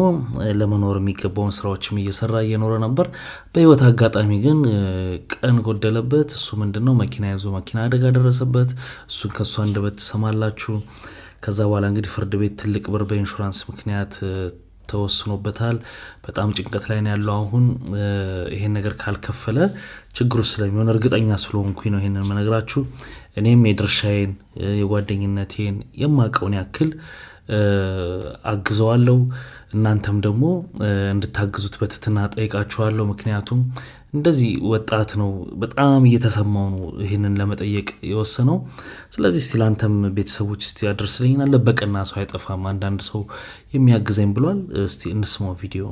ለመኖር የሚገባውን ስራዎችም እየኖረ ነበር። በህይወት አጋጣሚ ግን ቀን ጎደለበት። እሱ ምንድነው መኪና ይዞ መኪና አደጋ ደረሰበት። እሱን ከሱ አንደበት ትሰማላችሁ። ከዛ በኋላ እንግዲህ ፍርድ ቤት ትልቅ ብር በኢንሹራንስ ምክንያት ተወስኖበታል። በጣም ጭንቀት ላይ ነው ያለው። አሁን ይሄን ነገር ካልከፈለ ችግሩ ስለሚሆን እርግጠኛ ስለሆንኩኝ ነው ይሄንን መነግራችሁ። እኔም የድርሻዬን የጓደኝነቴን የማቀውን ያክል አግዘዋለሁ። እናንተም ደግሞ እንድታግዙት በትህትና ጠይቃችኋለሁ። ምክንያቱም እንደዚህ ወጣት ነው፣ በጣም እየተሰማው ነው ይሄንን ለመጠየቅ የወሰነው። ስለዚህ እስቲ ላንተም ቤተሰቦች እስቲ አድርስልኝና ለበቀና ሰው አይጠፋም አንዳንድ ሰው የሚያግዘኝ ብሏል። እስቲ እንስማው ቪዲዮ።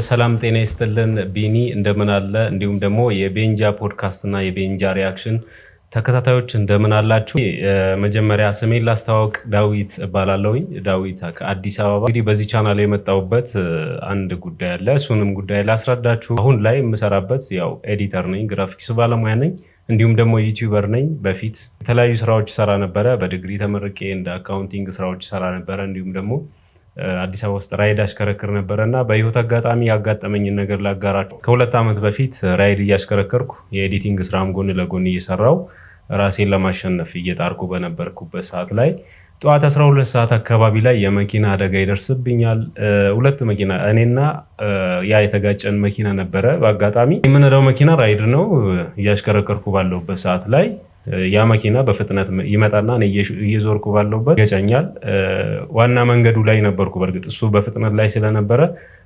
ሰላም ጤና ይስጥልን ቢኒ እንደምን አለ? እንዲሁም ደግሞ የቤንጃ ፖድካስት እና የቤንጃ ሪአክሽን ተከታታዮች እንደምን አላችሁ? መጀመሪያ ስሜን ላስተዋወቅ፣ ዳዊት እባላለሁኝ። ዳዊት ከአዲስ አበባ። እንግዲህ በዚህ ቻናል የመጣሁበት አንድ ጉዳይ አለ። እሱንም ጉዳይ ላስረዳችሁ። አሁን ላይ የምሰራበት ያው ኤዲተር ነኝ፣ ግራፊክስ ባለሙያ ነኝ፣ እንዲሁም ደግሞ ዩቲዩበር ነኝ። በፊት የተለያዩ ስራዎች ሰራ ነበረ። በዲግሪ ተመርቄ እንደ አካውንቲንግ ስራዎች ሰራ ነበረ። እንዲሁም ደግሞ አዲስ አበባ ውስጥ ራይድ አሽከረክር ነበረና በህይወት አጋጣሚ ያጋጠመኝን ነገር ላጋራችሁ። ከ2 ዓመት በፊት ራይድ እያሽከረከርኩ የኤዲቲንግ ስራም ጎን ለጎን እየሰራው ራሴን ለማሸነፍ እየጣርኩ በነበርኩበት ሰዓት ላይ ጠዋት 12 ሰዓት አካባቢ ላይ የመኪና አደጋ ይደርስብኛል። 2 መኪና እኔና ያ የተጋጨን መኪና ነበረ። በአጋጣሚ የምነዳው መኪና ራይድ ነው። እያሽከረከርኩ ባለሁበት ሰዓት ላይ ያ መኪና በፍጥነት ይመጣና እኔ እየዞርኩ ባለሁበት ይገጨኛል። ዋና መንገዱ ላይ ነበርኩ። በርግጥ እሱ በፍጥነት ላይ ስለነበረ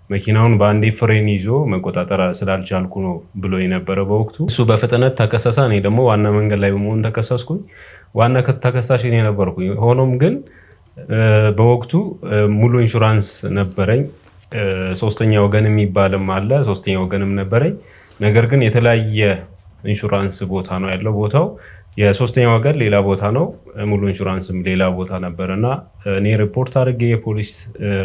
መኪናውን በአንዴ ፍሬን ይዞ መቆጣጠር ስላልቻልኩ ነው ብሎ የነበረ በወቅቱ። እሱ በፍጥነት ተከሰሰ፣ እኔ ደግሞ ዋና መንገድ ላይ በመሆን ተከሰስኩኝ። ዋና ተከሳሽ እኔ ነበርኩኝ። ሆኖም ግን በወቅቱ ሙሉ ኢንሹራንስ ነበረኝ። ሶስተኛ ወገን የሚባልም አለ፣ ሶስተኛ ወገንም ነበረኝ። ነገር ግን የተለያየ ኢንሹራንስ ቦታ ነው ያለው። ቦታው የሶስተኛ ወገን ሌላ ቦታ ነው፣ ሙሉ ኢንሹራንስም ሌላ ቦታ ነበርና እኔ ሪፖርት አድርጌ የፖሊስ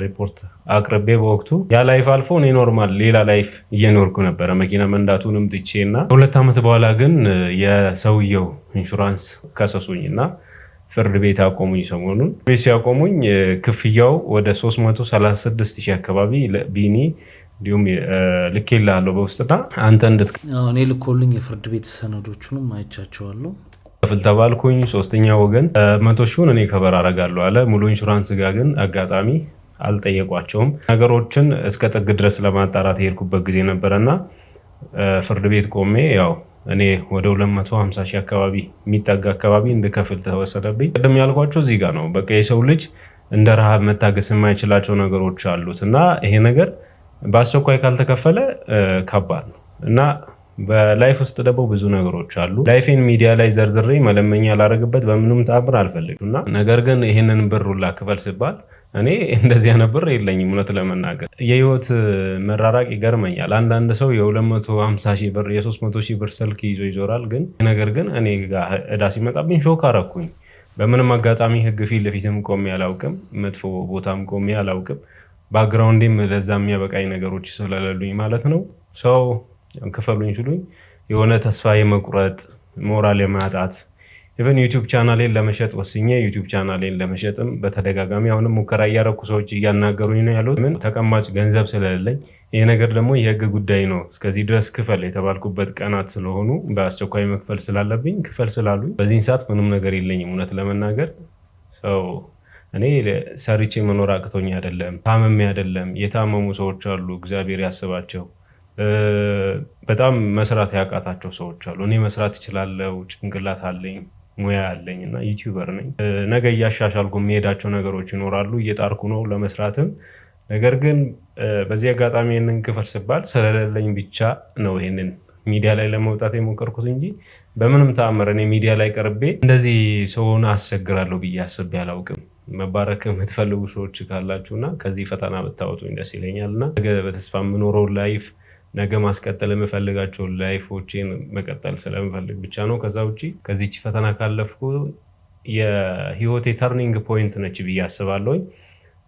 ሪፖርት አቅርቤ በወቅቱ ያ ላይፍ አልፎ እኔ ኖርማል ሌላ ላይፍ እየኖርኩ ነበረ፣ መኪና መንዳቱንም ትቼና 2 ዓመት በኋላ ግን የሰውየው ኢንሹራንስ ከሰሱኝና ፍርድ ቤት አቆሙኝ። ሰሞኑን ቤት ሲያቆሙኝ ክፍያው ወደ 336,000 አካባቢ ቢኒ እንዲሁም ልኬልሃለሁ በውስጥና አንተ እኔ ልኮልኝ የፍርድ ቤት ሰነዶቹንም አይቻቸዋለሁ። ከፍል ተባልኩኝ። ሶስተኛ ወገን 100,000 እኔ ከበር አደርጋለሁ አለ። ሙሉ ኢንሹራንስ ጋር ግን አጋጣሚ አልጠየቋቸውም። ነገሮችን እስከ ጥግ ድረስ ለማጣራት የሄድኩበት ጊዜ ነበረና ፍርድ ቤት ቆሜ ያው እኔ ወደ 250,000 አካባቢ የሚጠጋ አካባቢ እንድከፍል ተወሰደብኝ። ቅድም ያልኳቸው እዚህ ጋር ነው። በቃ የሰው ልጅ እንደ ረሃብ መታገስ የማይችላቸው ነገሮች አሉት እና ይሄ ነገር በአስቸኳይ ካልተከፈለ ከባድ ነው እና በላይፍ ውስጥ ደግሞ ብዙ ነገሮች አሉ። ላይፌን ሚዲያ ላይ ዘርዝሬ መለመኛ ላረግበት በምንም ተአምር አልፈልግም እና ነገር ግን ይሄንን ብር ሁላ ክፈል ሲባል እኔ እንደዚያ ነበር የለኝም። እውነት ለመናገር የህይወት መራራቅ ይገርመኛል። አንዳንድ ሰው የ250,000 ብር የ300,000 ብር ስልክ ይዞ ይዞራል። ግን ነገር ግን እኔ ጋር እዳ ሲመጣብኝ ሾክ አረኩኝ። በምንም አጋጣሚ ህግ ፊት ለፊትም ቆሜ አላውቅም፣ መጥፎ ቦታም ቆሜ አላውቅም። ባክግራውንዴም ለዛ የሚያበቃኝ ነገሮች ስለሌሉኝ ማለት ነው። ሰው ክፈሉኝ ሲሉኝ የሆነ ተስፋ የመቁረጥ ሞራል የማጣት ኢቨን ዩቲዩብ ቻናሌን ለመሸጥ ወስኜ ዩቲዩብ ቻናሌን ለመሸጥም በተደጋጋሚ አሁንም ሙከራ እያረኩ ሰዎች እያናገሩኝ ነው ያሉት። ምን ተቀማጭ ገንዘብ ስለሌለኝ ይሄ ነገር ደግሞ የህግ ጉዳይ ነው እስከዚህ ድረስ ክፈል የተባልኩበት ቀናት ስለሆኑ በአስቸኳይ መክፈል ስላለብኝ ክፈል ስላሉኝ በዚህን ሰዓት ምንም ነገር የለኝም። እውነት ለመናገር ሰው እኔ ሰርቼ መኖር አቅቶኝ አይደለም፣ ታመሜ አይደለም። የታመሙ ሰዎች አሉ፣ እግዚአብሔር ያስባቸው። በጣም መስራት ያቃታቸው ሰዎች አሉ። እኔ መስራት እችላለሁ፣ ጭንቅላት አለኝ፣ ሙያ አለኝ እና ዩቲዩበር ነኝ። ነገ እያሻሻልኩ የሚሄዳቸው ነገሮች ይኖራሉ፣ እየጣርኩ ነው ለመስራትም። ነገር ግን በዚህ አጋጣሚ ይህንን ክፈል ሲባል ስለሌለኝ ብቻ ነው ይህንን ሚዲያ ላይ ለመውጣት የሞከርኩት እንጂ በምንም ተአምር እኔ ሚዲያ ላይ ቀርቤ እንደዚህ ሰውን አስቸግራለሁ ብዬ አስቤ አላውቅም። መባረክ የምትፈልጉ ሰዎች ካላችሁና ከዚህ ፈተና ብታወጡኝ ደስ ይለኛልና ነገ በተስፋ የምኖረው ላይፍ ነገ ማስቀጠል የምፈልጋቸው ላይፎችን መቀጠል ስለምፈልግ ብቻ ነው። ከዛ ውጪ ከዚህች ፈተና ካለፍኩ የህይወቴ ተርኒንግ ፖይንት ነች ብዬ አስባለሁኝ።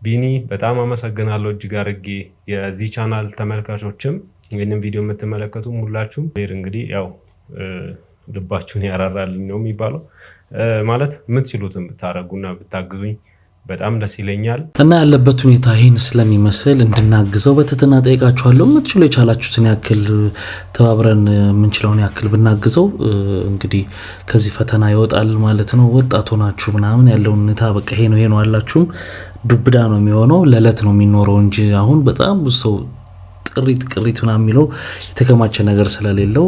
ቢኒ በጣም አመሰግናለሁ እጅግ አድርጌ። የዚህ ቻናል ተመልካቾችም ይህንን ቪዲዮ የምትመለከቱም ሁላችሁም እንግዲህ ያው ልባችሁን ያራራልኝ ነው የሚባለው። ማለት የምትችሉትን ብታረጉና ብታግዙኝ በጣም ደስ ይለኛል እና ያለበት ሁኔታ ይህን ስለሚመስል እንድናግዘው በትህትና ጠይቃችኋለሁ። የምትችሉ የቻላችሁትን ያክል ተባብረን የምንችለውን ያክል ብናግዘው እንግዲህ ከዚህ ፈተና ይወጣል ማለት ነው። ወጣት ሆናችሁ ምናምን ያለውን ሁኔታ በቃ ይሄ ነው አላችሁም ዱብዳ ነው የሚሆነው፣ ለዕለት ነው የሚኖረው እንጂ አሁን በጣም ብዙ ሰው ቅሪት ምናምን የሚለው የተከማቸ ነገር ስለሌለው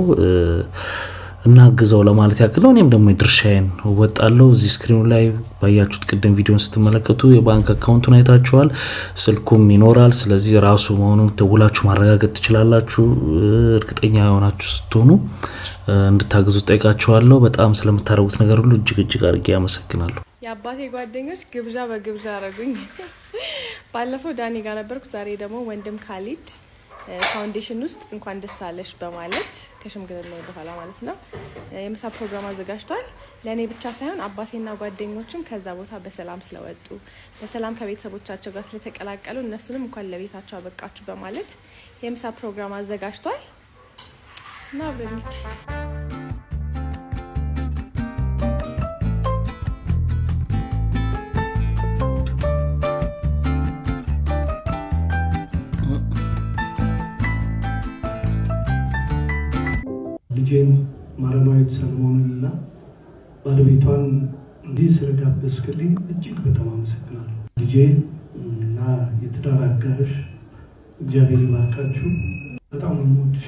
እናግዘው ለማለት ያክል ነው። እኔም ደግሞ የድርሻዬን እወጣለሁ። እዚህ ስክሪኑ ላይ ባያችሁት ቅድም ቪዲዮን ስትመለከቱ የባንክ አካውንቱን አይታችኋል፣ ስልኩም ይኖራል። ስለዚህ ራሱ መሆኑን ደውላችሁ ማረጋገጥ ትችላላችሁ። እርግጠኛ የሆናችሁ ስትሆኑ እንድታግዙ ጠይቃችኋለሁ። በጣም ስለምታደርጉት ነገር ሁሉ እጅግ አድርጌ አመሰግናለሁ። የአባቴ ጓደኞች ግብዣ በግብዣ አረጉኝ። ባለፈው ዳኒ ጋር ነበርኩ፣ ዛሬ ደግሞ ወንድም ካሊድ ፋውንዴሽን ውስጥ እንኳን ደስ አለሽ በማለት ከሽምግልና በኋላ ማለት ነው የምሳ ፕሮግራም አዘጋጅቷል። ለእኔ ብቻ ሳይሆን አባቴና ጓደኞቹም ከዛ ቦታ በሰላም ስለወጡ በሰላም ከቤተሰቦቻቸው ጋር ስለተቀላቀሉ እነሱንም እንኳን ለቤታቸው አበቃችሁ በማለት የምሳ ፕሮግራም አዘጋጅቷል እና አብረን ልጄን ማረማዊት ሰለሞንንና ባለቤቷን እንዲህ ስለጋበዝክልኝ እጅግ በጣም አመሰግናለሁ። ልጄን እና የትዳር አጋርሽ እግዚአብሔር ይባርካችሁ። በጣም ወንዶች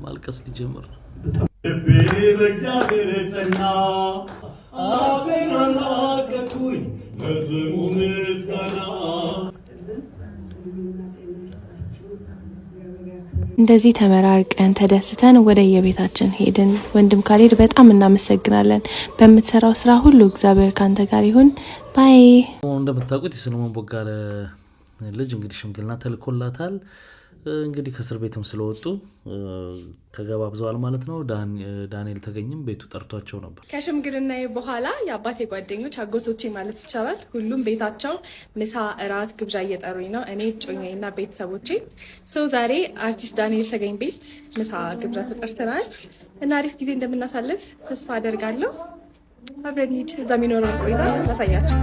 ማልቀስ ሊጀምር ልቤ በእግዚአብሔር ጸና፣ አፌን አላቀቅኩኝ ለስሙ ምስጋና። እንደዚህ ተመራርቀን ተደስተን ወደ የቤታችን ሄድን። ወንድም ካሊድ በጣም እናመሰግናለን። በምትሰራው ስራ ሁሉ እግዚአብሔር ካንተ ጋር ይሁን። ባይ። እንደምታውቁት የሰለሞን ቦጋለ ልጅ እንግዲህ ሽምግልና ተልኮላታል። እንግዲህ ከእስር ቤትም ስለወጡ ተገባብዘዋል ማለት ነው። ዳንኤል ተገኝም ቤቱ ጠርቷቸው ነበር። ከሽምግልና በኋላ የአባቴ ጓደኞች አጎቶቼ ማለት ይቻላል ሁሉም ቤታቸው ምሳ፣ እራት ግብዣ እየጠሩኝ ነው። እኔ ጮኛዬና ቤተሰቦቼ ሰው ዛሬ አርቲስት ዳንኤል ተገኝ ቤት ምሳ ግብዣ ተጠርተናል እና አሪፍ ጊዜ እንደምናሳልፍ ተስፋ አደርጋለሁ። አብረን ሂድ። እዛ የሚኖረውን ቆይታ ላሳያችሁ።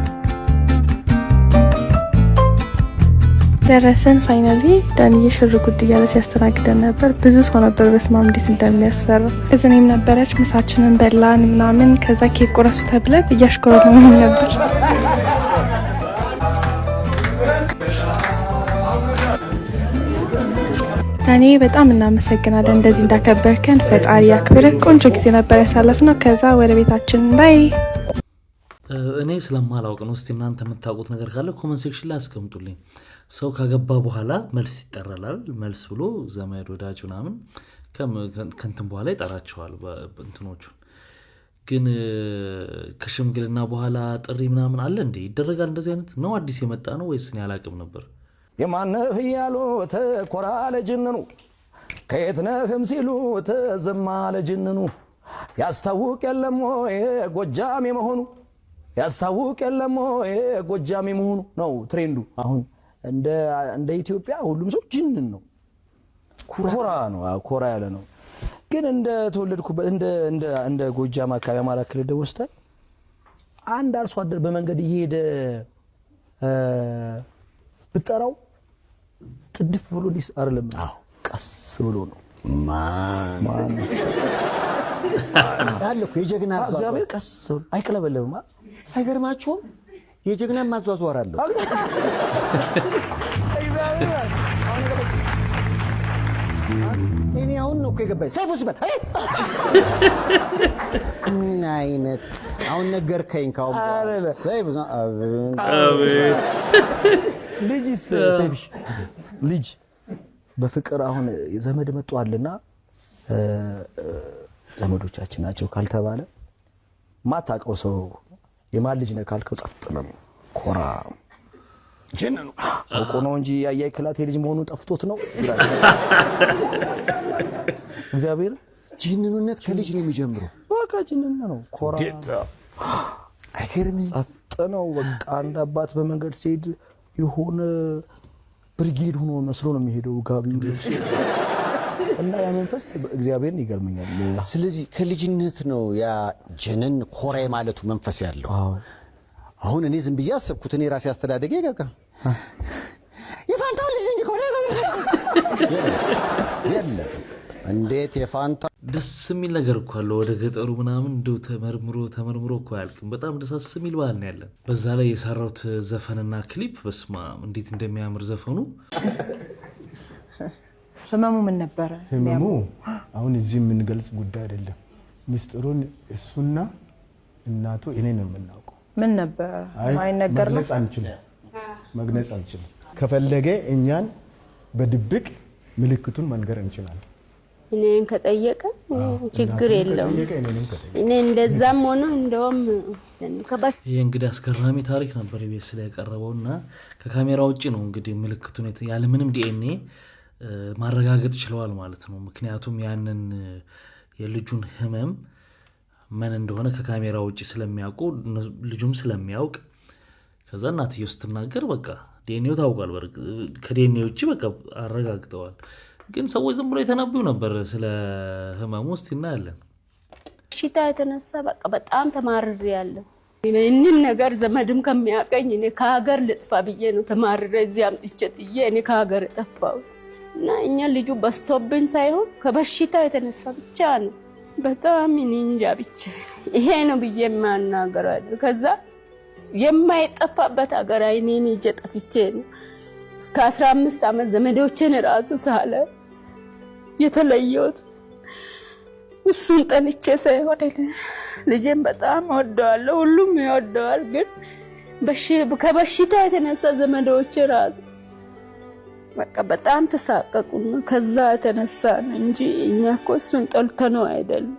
ደረሰን። ፋይናሊ ዳንዬ ሽር ጉድ እያለ ሲያስተናግደን ነበር። ብዙ ሰው ነበር። በስማም እንዴት እንደሚያስፈራ። እዝኔም ነበረች። ምሳችንን በላን ምናምን። ከዛ ኬክ ቁረሱ ተብለን እያሽኮረመምን ነበር። ዳኒ በጣም እናመሰግናለን እንደዚህ እንዳከበርከን። ፈጣሪ ያክብረን። ቆንጆ ጊዜ ነበር ያሳለፍነው። ከዛ ወደ ቤታችን ባይ። እኔ ስለማላውቅ ነው። እስቲ እናንተ የምታውቁት ነገር ካለ ኮመንት ሴክሽን ላይ አስቀምጡልኝ። ሰው ካገባ በኋላ መልስ ይጠራላል መልስ ብሎ ዘመድ ወዳጅ ምናምን ከንትን በኋላ ይጠራቸዋል እንትኖቹ ግን ከሽምግልና በኋላ ጥሪ ምናምን አለ እንዴ ይደረጋል እንደዚህ አይነት ነው አዲስ የመጣ ነው ወይስ እኔ አላቅም ነበር የማነህ ያሉት ኮራ ለጅንኑ ከየትነህም ሲሉት ዝማ ለጅንኑ ያስታውቅ የለም ወይ ጎጃሜ መሆኑ ያስታውቅ የለም ወይ ጎጃሜ መሆኑ ነው ትሬንዱ አሁን እንደ ኢትዮጵያ ሁሉም ሰው ጅንን ነው ኮራ ነው ኮራ ያለ ነው ግን እንደ ተወለድኩበት እንደ ጎጃም አካባቢ አማራ ክልል ደወስተ አንድ አርሶ አደር በመንገድ ይሄደ ብጠራው ጥድፍ ብሎ ዲስ አይደለም ቀስ ብሎ ነው ማን አለኩ የጀግና እግዚአብሔር ቀስ አይከለበለብማ አይገርማችሁም የጀግና ማዟዟር አለው እኔ አሁን ነው ከገባይ ሰይፉ ሲባል ምን አይነት አሁን ነገርከኝ ካው ሰይፉ አቤት ልጅስ ሰይፍሽ ልጅ በፍቅር አሁን ዘመድ መጥቷልና ዘመዶቻችን ናቸው ካልተባለ ማታቀው ሰው የማን ልጅ ነህ ካልከው ጸጥ ነው ኮራ ጀነኑ አውቆ ነው እንጂ ያያይ ክላቴ ልጅ መሆኑን ጠፍቶት ነው እግዚአብሔር ጅንኑነት ከልጅ ነው የሚጀምረው በቃ ጅንኑ ነው ኮራ አይገርም ጸጥ ነው በቃ አንድ አባት በመንገድ ሲሄድ ይሆነ ብርጌድ ሆኖ መስሎ ነው የሚሄደው ጋቢው እና ያ መንፈስ እግዚአብሔርን ይገርመኛል ስለዚህ ከልጅነት ነው ያ ጀነን ኮራ ማለቱ መንፈስ ያለው አሁን እኔ ዝም ብዬ አሰብኩት እኔ ራሴ አስተዳደገ ይገካ የፋንታው ልጅ እንጂ ኮራ የለ እንዴት የፋንታ ደስ የሚል ነገር እኮ አለ ወደ ገጠሩ ምናምን እንደው ተመርምሮ እኮ ያልቅም በጣም ደስ የሚል ባህል ነው ያለን በዛ ላይ የሰራውት ዘፈንና ክሊፕ በስማ እንዴት እንደሚያምር ዘፈኑ ህመሙ ምን ነበር ህመሙ አሁን እዚህ የምንገልጽ ጉዳይ አይደለም ሚስጥሩን እሱና እናቱ እኔ ነው የምናውቀው ምን ነበር ማይነገር ነው መግለጽ አንችልም ከፈለገ እኛን በድብቅ ምልክቱን መንገር እንችላለን እኔን ከጠየቀ ችግር የለውም እኔ እንደዛም ሆነ እንደውም ይሄ እንግዲህ አስገራሚ ታሪክ ነበር ይበስ ላይ ያቀረበውና ከካሜራ ውጪ ነው እንግዲህ ምልክቱን ያለ ምንም ዲኤንኤ ማረጋገጥ ይችላል ማለት ነው ምክንያቱም ያንን የልጁን ህመም ምን እንደሆነ ከካሜራ ውጪ ስለሚያውቁ ልጁም ስለሚያውቅ ከዛ እናትየው ስትናገር በቃ ዲኤንኤው ታውቋል ከዲኤንኤው ውጪ በቃ አረጋግጠዋል ግን ሰዎች ዝም ብሎ የተነብዩ ነበር ስለ ህመሙ ውስጥ እናያለን ሽታ የተነሳ በቃ በጣም ተማርሬ ያለው እኔን ነገር ዘመድም ከሚያቀኝ እኔ ከሀገር ልጥፋ ብዬ ነው ተማርሬ እዚህ አምጥቼ ጥዬ እኔ ከሀገር ጠፋው እና እኛ ልጁ በስቶብን ሳይሆን ከበሽታ የተነሳ ብቻ ነው በጣም እንጃ ብቻ ይሄ ነው ብዬ ማናገራለሁ ከዛ የማይጠፋበት ሀገር አይኔን ይጀጠፍቼ ነው እስከ 15 አመት ዘመዶቼን ራሱ ሳለ የተለየሁት እሱን ጠልቼ ሳይሆን ልጄን በጣም ወደዋለሁ ሁሉም ይወደዋል ግን ከበሽታ የተነሳ ዘመዶቼ ራሱ በቃ በጣም ተሳቀቁና ከዛ የተነሳ ነው እንጂ እኛ እኮ እሱን ጠልተነው አይደለም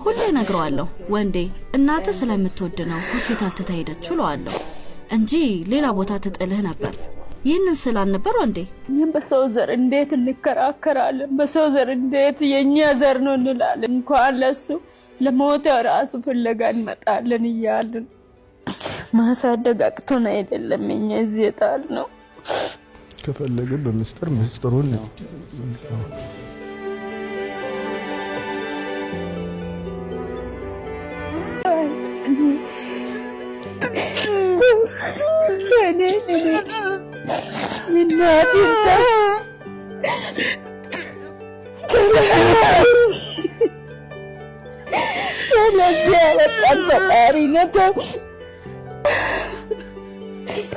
ሁሌ ነግረዋለሁ ወንዴ እናተ ስለምትወድ ነው ሆስፒታል ተታይደች እለዋለሁ እንጂ ሌላ ቦታ ትጥልህ ነበር ይህንን ስላልነበር ወንዴ እኛም በሰው ዘር እንዴት እንከራከራለን በሰው ዘር እንዴት የኛ ዘር ነው እንላለን እንኳን ለሱ ለሞት ራሱ ፍለጋ እንመጣለን እያልን ማሳደግ አቅቶን አይደለም እኛ እዚህ የጣል ነው ከፈለገ በምስጥር ምስጥሩን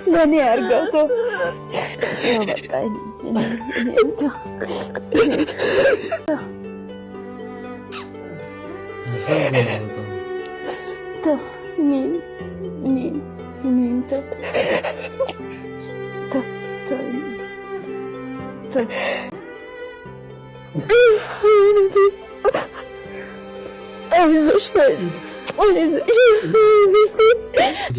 ለኔ አርጋውቶ በቃ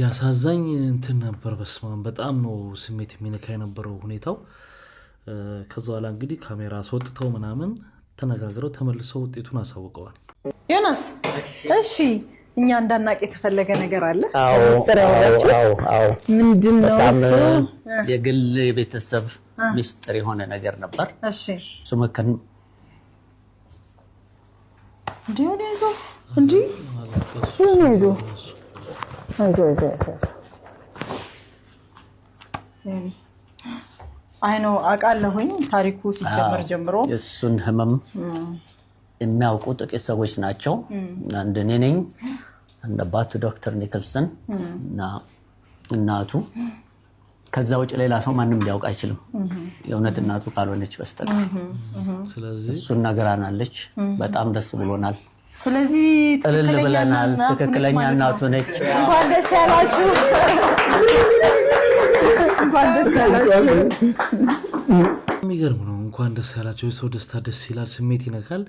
ያሳዛኝ እንትን ነበር። በስማም በጣም ነው ስሜት የሚነካ የነበረው ሁኔታው። ከዛ በኋላ እንግዲህ ካሜራ አስወጥተው ምናምን ተነጋግረው ተመልሰው ውጤቱን አሳውቀዋል። ዮናስ እሺ እኛ እንዳናቅ የተፈለገ ነገር አለ? አዎ ምንድነው እሱ? የግል የቤተሰብ ሚስጥር የሆነ ነገር ነበር። እሺ ሱመከን ዲዮኔዞ እንጂ ዲዮኔዞ አይ ነው አውቃለሁኝ ታሪኩ ሲጀመር ጀምሮ እሱን ህመም የሚያውቁ ጥቂት ሰዎች ናቸው። አንድ እኔ ነኝ፣ አንድ አባቱ ዶክተር ኒክልሰን እና እናቱ። ከዛ ውጭ ሌላ ሰው ማንም ሊያውቅ አይችልም የእውነት እናቱ ካልሆነች በስተቀር። ስለዚህ እሱን ነገራናለች። በጣም ደስ ብሎናል። ስለዚህ ትክክለኛ እናቱ ነች። እንኳን ደስ ያላችሁ። እንኳን ደስ ያላችሁ። የሚገርም ነው። እንኳን ደስ ያላችሁ። የሰው ደስታ ደስ ይላል፣ ስሜት ይነካል።